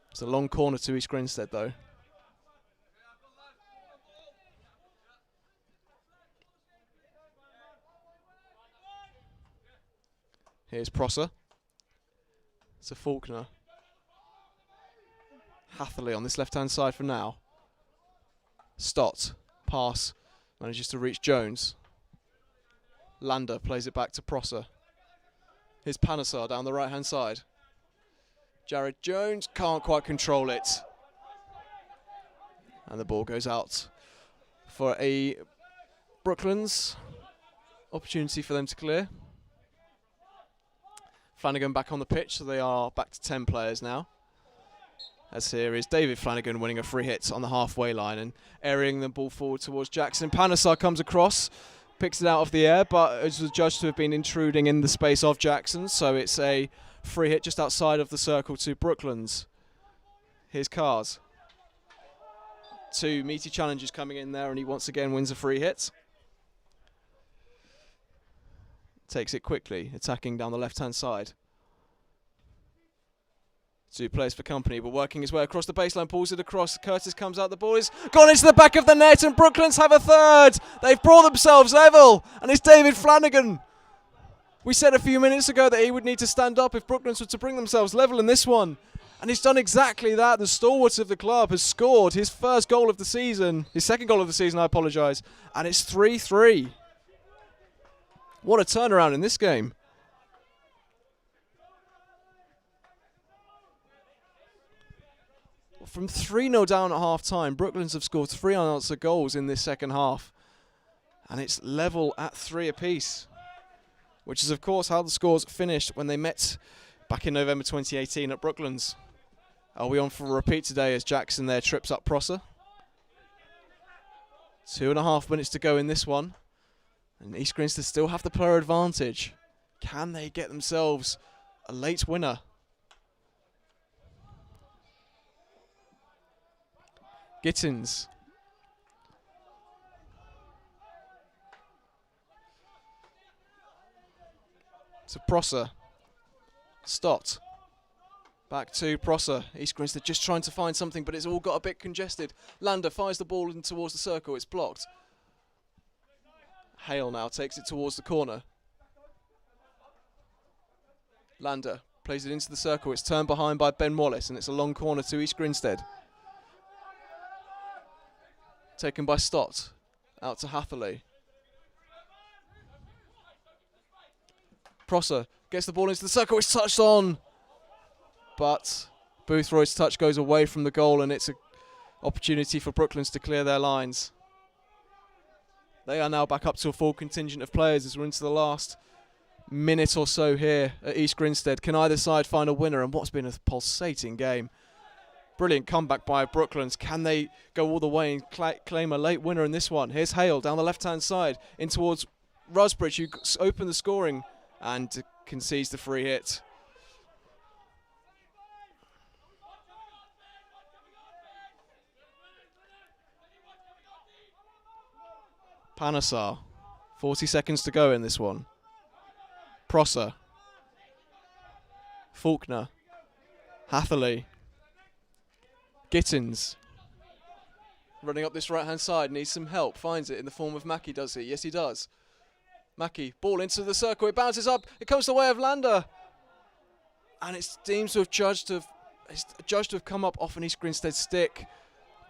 It's a long corner to East Grinstead, though. Here's Prosser. It's a Faulkner. Hatherley on this left-hand side for now. Stott. Pass. Manages to reach Jones. Lander plays it back to Prosser. Here's Panesar down the right-hand side. Jared Jones can't quite control it. And the ball goes out for a Brooklands opportunity for them to clear. Flanagan back on the pitch, so they are back to 10 players now. As here is David Flanagan winning a free hit on the halfway line and airing the ball forward towards Jackson. Panesar comes across, picks it out of the air, but it was judged to have been intruding in the space of Jackson, so it's a free hit just outside of the circle to Brooklands. Here's Cars. 2 meaty challenges coming in there, and he once again wins a free hit. Takes it quickly, attacking down the left-hand side. 2 players for company, but working his way across the baseline, pulls it across. Curtis comes out, the ball is gone into the back of the net, and Brooklands have a third. They've brought themselves level, and it's David Flanagan. We said a few minutes ago that he would need to stand up if Brooklands were to bring themselves level in this one. And he's done exactly that. The stalwart of the club has scored his first goal of the season, his second goal of the season, I apologise, and it's 3-3. What a turnaround in this game. From 3-0 down at half-time, Brooklands have scored 3 unanswered goals in this second half. And it's level at 3 apiece, which is, of course, how the scores finished when they met back in November 2018 at Brooklands. Are we on for a repeat today as Jackson there trips up Prosser? 2.5 minutes to go in this one. And East Grinstead still have the player advantage. Can they get themselves a late winner? Gittins. To Prosser. Stott. Back to Prosser. East Grinstead just trying to find something, but it's all got a bit congested. Lander fires the ball in towards the circle. It's blocked. Hale now takes it towards the corner. Lander plays it into the circle. It's turned behind by Ben Wallace, and it's a long corner to East Grinstead. Taken by Stott. Out to Hatherley. Prosser gets the ball into the circle. It's touched on. But Boothroyd's touch goes away from the goal, and it's an opportunity for Brooklands to clear their lines. They are now back up to a full contingent of players as we're into the last minute or so here at East Grinstead. Can either side find a winner in what's been a pulsating game? Brilliant comeback by Brooklands. Can they go all the way and claim a late winner in this one? Here's Hale down the left-hand side in towards Rusbridge, who opened the scoring and concedes the free hit. Panesar. 40 seconds to go in this one. Prosser. Faulkner. Hatherley. Gittins. Running up this right-hand side, needs some help. Finds it in the form of Mackie, does he? Yes, he does. Mackie, ball into the circle. It bounces up. It comes the way of Lander. And it seems to have judged to have come up off an East Grinstead stick.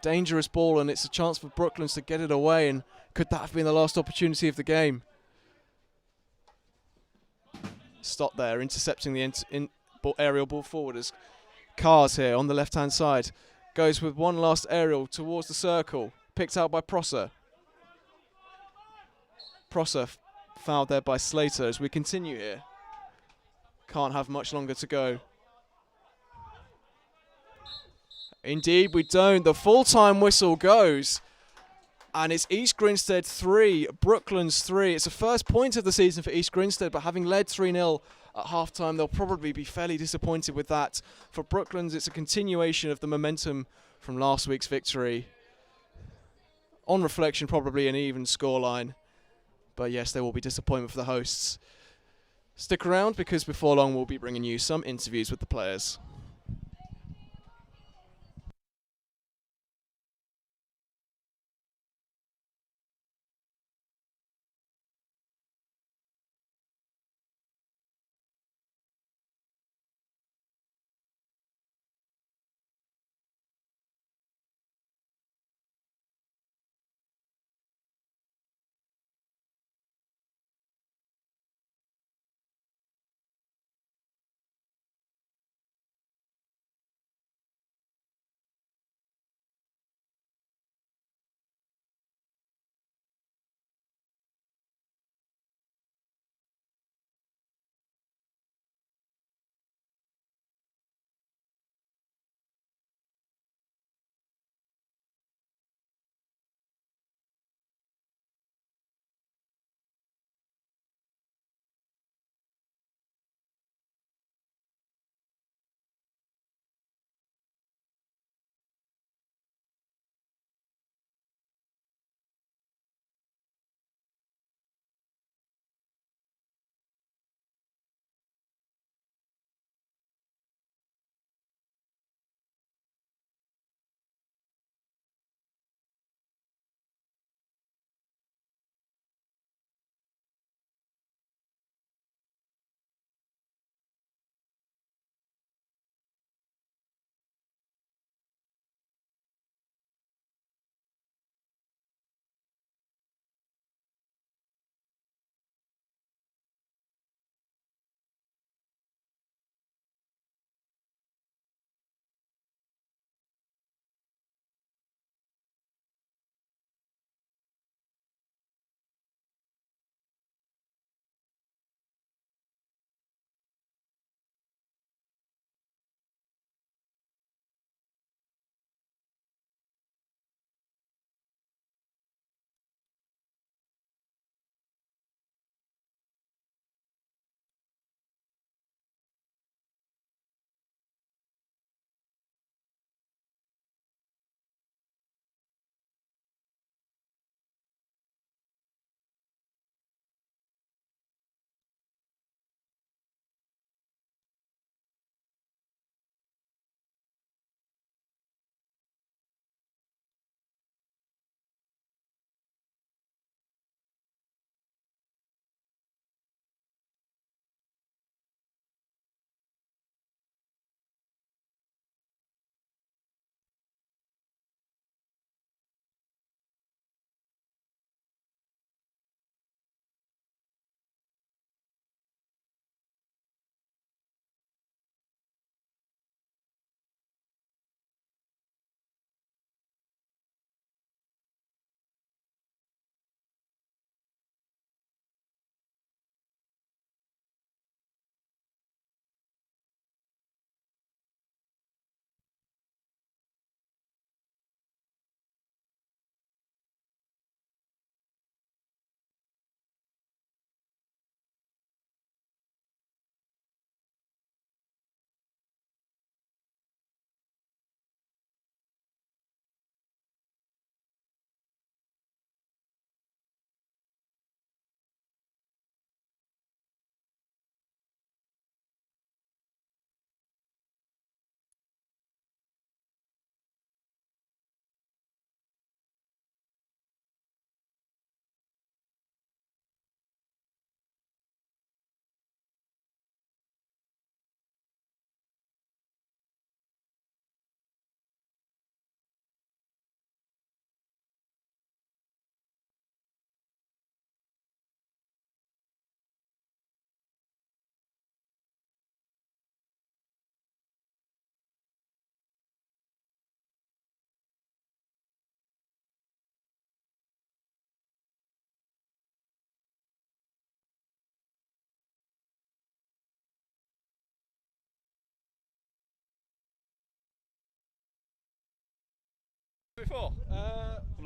Dangerous ball, and it's a chance for Brooklands to get it away. And could that have been the last opportunity of the game? Stott there, intercepting the aerial ball forward as Cars here on the left-hand side. Goes with one last aerial towards the circle. Picked out by Prosser. Prosser fouled there by Slater as we continue here. Can't have much longer to go. Indeed we don't. The full-time whistle goes. And it's East Grinstead 3, Brooklands 3. It's the first point of the season for East Grinstead, but having led 3-0 at half-time, they'll probably be fairly disappointed with that. For Brooklands, it's a continuation of the momentum from last week's victory. On reflection, probably an even scoreline. But yes, there will be disappointment for the hosts. Stick around, because before long we'll be bringing you some interviews with the players.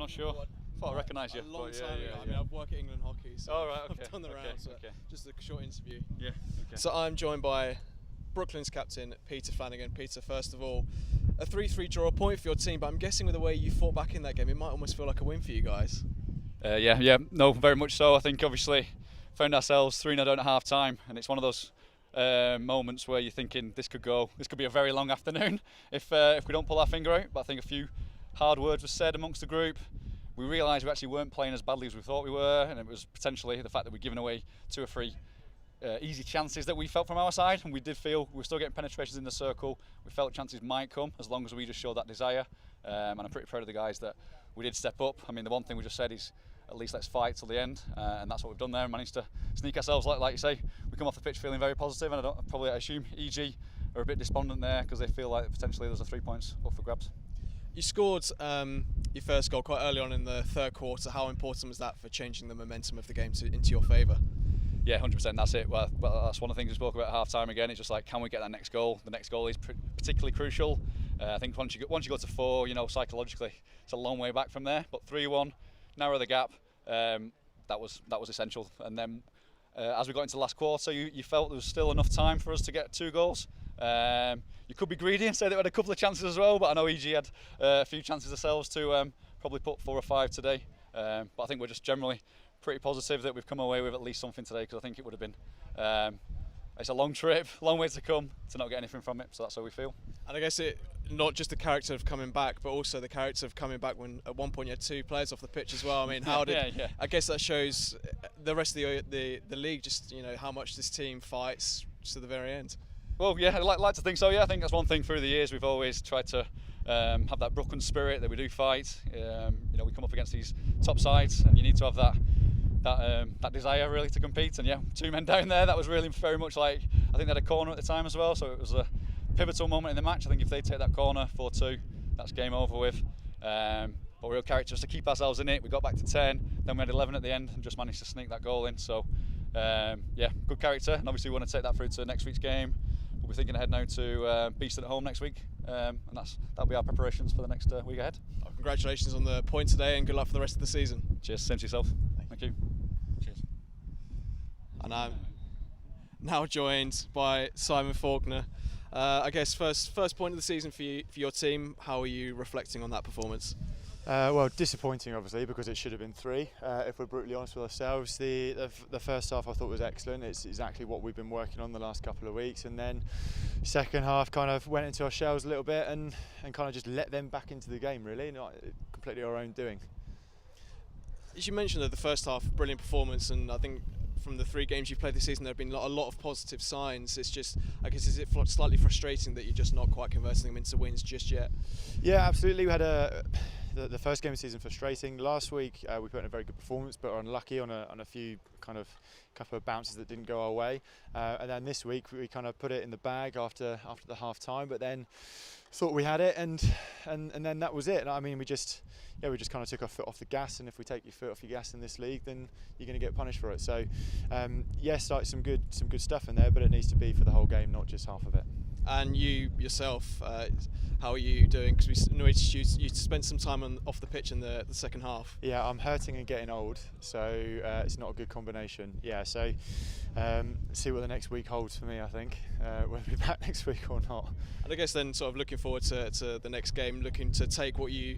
not sure. Thought I recognised you. A long but time ago. I mean, I've worked at England Hockey, so Oh, right, okay. I've done the rounds. So just a short interview. Yeah. Okay. So I'm joined by Brooklands captain Peter Flanagan. Peter, first of all, a 3-3 draw, a point for your team, but I'm guessing with the way you fought back in that game, it might almost feel like a win for you guys. No, very much so. I think obviously found ourselves 3-0 down at half time, and it's one of those moments where you're thinking this could be a very long afternoon if we don't pull our finger out. But I think a few hard words were said amongst the group. We realised we actually weren't playing as badly as we thought we were, and it was potentially the fact that we'd given away 2 or 3 easy chances that we felt from our side, and we did feel we were still getting penetrations in the circle. We felt chances might come as long as we just showed that desire, and I'm pretty proud of the guys that we did step up. I mean, the one thing we just said is at least let's fight till the end, and that's what we've done there and managed to sneak ourselves, like you say. We come off the pitch feeling very positive, and I assume EG are a bit despondent there because they feel like potentially there's 3 points up for grabs. You scored your first goal quite early on in the third quarter. How important was that for changing the momentum of the game into your favour? Yeah, 100%. That's it. Well, that's one of the things we spoke about at half time again. It's just like, can we get that next goal? The next goal is particularly crucial. I think once you go to 4, psychologically, it's a long way back from there. But 3-1, narrow the gap. That was essential. And then as we got into the last quarter, you felt there was still enough time for us to get 2 goals. You could be greedy and say they had a couple of chances as well, but I know EG had a few chances themselves to probably put 4 or 5 today. But I think we're just generally pretty positive that we've come away with at least something today, because I think it would have been it's a long trip, long way to come to not get anything from it, so that's how we feel. And I guess it not just the character of coming back, but also the character of coming back when at one point you had 2 players off the pitch as well. I mean, how did yeah. I guess that shows the rest of the league just how much this team fights to the very end. Well, yeah, I'd like to think so. Yeah, I think that's one thing through the years we've always tried to have that Brooklands spirit, that we do fight. We come up against these top sides, and you need to have that desire really to compete. And yeah, 2 men down there, that was really very much like, I think they had a corner at the time as well, so it was a pivotal moment in the match. I think if they take that corner 4-2, that's game over with. But real character, just to keep ourselves in it. We got back to 10, then we had 11 at the end and just managed to sneak that goal in. So good character, and obviously we want to take that through to next week's game. We'll be thinking ahead now to Beeston at home next week, and that'll be our preparations for the next week ahead. Congratulations on the point today, and good luck for the rest of the season. Cheers, same to yourself. Thank you. Cheers. And I'm now joined by Simon Faulkner. I guess first point of the season for your team. How are you reflecting on that performance? Well, disappointing obviously, because it should have been 3 if we're brutally honest with ourselves. The first half I thought was excellent. It's exactly what we've been working on the last couple of weeks, and then second half kind of went into our shells a little bit and kind of just let them back into the game, really, not completely our own doing. As you mentioned, the first half, brilliant performance, and I think from the 3 games you've played this season there have been a lot of positive signs. It's just, I guess, is it slightly frustrating that you're just not quite converting them into wins just yet? Yeah, absolutely. We had the first game of the season frustrating. Last week we put in a very good performance, but were unlucky on a few couple of bounces that didn't go our way. And then this week we kind of put it in the bag after the half time, but then thought we had it, and then that was it. I mean, we just kind of took our foot off the gas, and if we take your foot off your gas in this league, then you're going to get punished for it. So yes, like some good stuff in there, but it needs to be for the whole game, not just half of it. And you yourself, how are you doing? Because we noticed you spent some time off the pitch in the second half. Yeah, I'm hurting and getting old, so it's not a good combination. Yeah, so see what the next week holds for me, I think. Whether we'll be back next week or not. And I guess then sort of looking forward to the next game, looking to take what you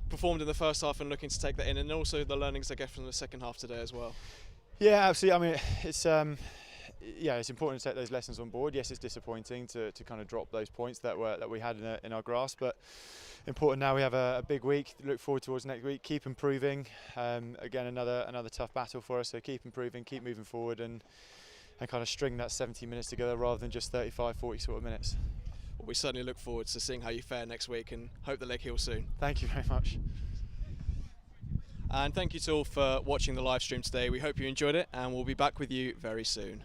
performed in the first half and looking to take that in, and also the learnings I get from the second half today as well. Yeah, absolutely. I mean, it's important to take those lessons on board. Yes, it's disappointing to kind of drop those points that we had in our grasp, but important now we have a big week. Look forward towards next week. Keep improving. Again, another tough battle for us. So keep improving, keep moving forward, and kind of string that 70 minutes together rather than just 35, 40 sort of minutes. Well, we certainly look forward to seeing how you fare next week, and hope the leg heals soon. Thank you very much. And thank you to all for watching the live stream today. We hope you enjoyed it, and we'll be back with you very soon.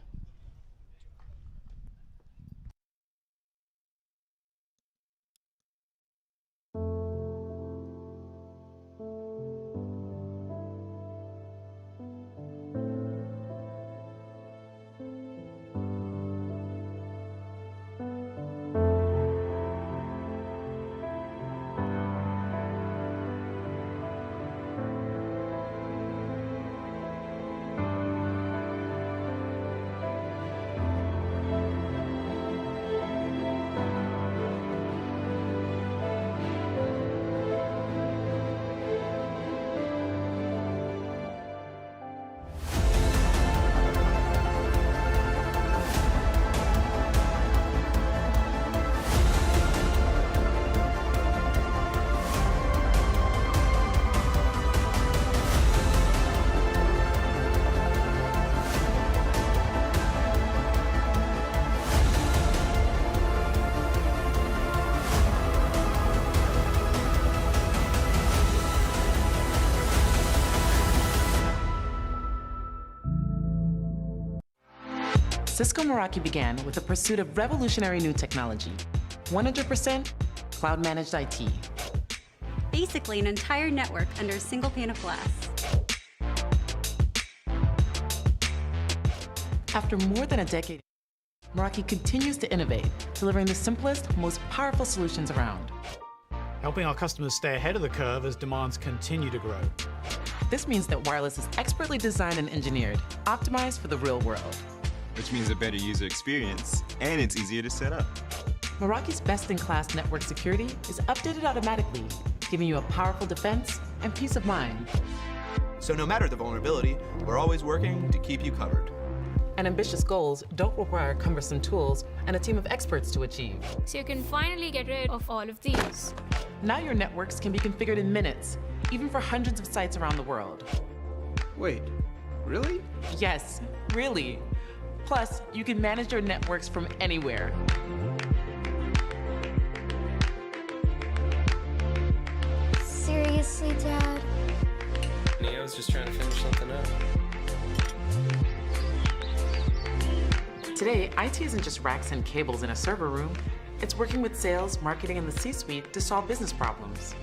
Cisco Meraki began with the pursuit of revolutionary new technology. 100% cloud-managed IT. Basically, an entire network under a single pane of glass. After more than a decade, Meraki continues to innovate, delivering the simplest, most powerful solutions around. Helping our customers stay ahead of the curve as demands continue to grow. This means that wireless is expertly designed and engineered, optimized for the real world. Which means a better user experience, and it's easier to set up. Meraki's best-in-class network security is updated automatically, giving you a powerful defense and peace of mind. So no matter the vulnerability, we're always working to keep you covered. And ambitious goals don't require cumbersome tools and a team of experts to achieve. So you can finally get rid of all of these. Now your networks can be configured in minutes, even for hundreds of sites around the world. Wait, really? Yes, really. Plus, you can manage your networks from anywhere. Seriously, Dad? I was just trying to finish something up. Today, IT isn't just racks and cables in a server room. It's working with sales, marketing, and the C-suite to solve business problems.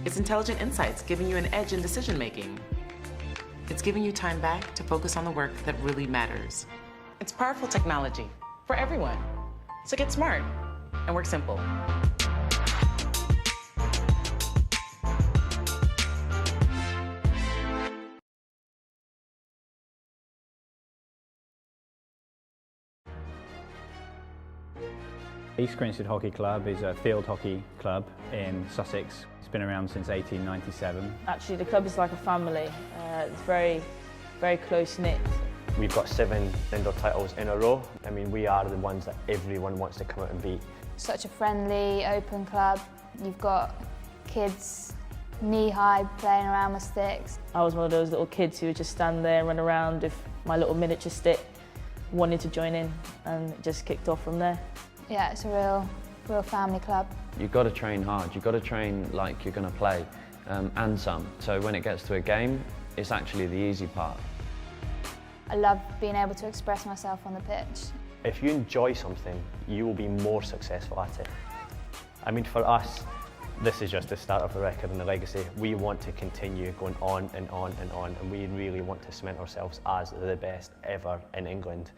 It's intelligent insights giving you an edge in decision-making. It's giving you time back to focus on the work that really matters. It's powerful technology for everyone. So get smart and work simple. East Grinstead Hockey Club is a field hockey club in Sussex. It's been around since 1897. Actually, the club is like a family. It's very, very close-knit. We've got 7 indoor titles in a row. I mean, we are the ones that everyone wants to come out and beat. Such a friendly, open club. You've got kids knee-high playing around with sticks. I was one of those little kids who would just stand there and run around with my little miniature stick, wanted to join in, and it just kicked off from there. Yeah, it's a real family club. You've got to train hard. You've got to train like you're going to play, and some. So when it gets to a game, it's actually the easy part. I love being able to express myself on the pitch. If you enjoy something, you will be more successful at it. I mean, for us, this is just the start of the record and the legacy. We want to continue going on and on and on, and we really want to cement ourselves as the best ever in England.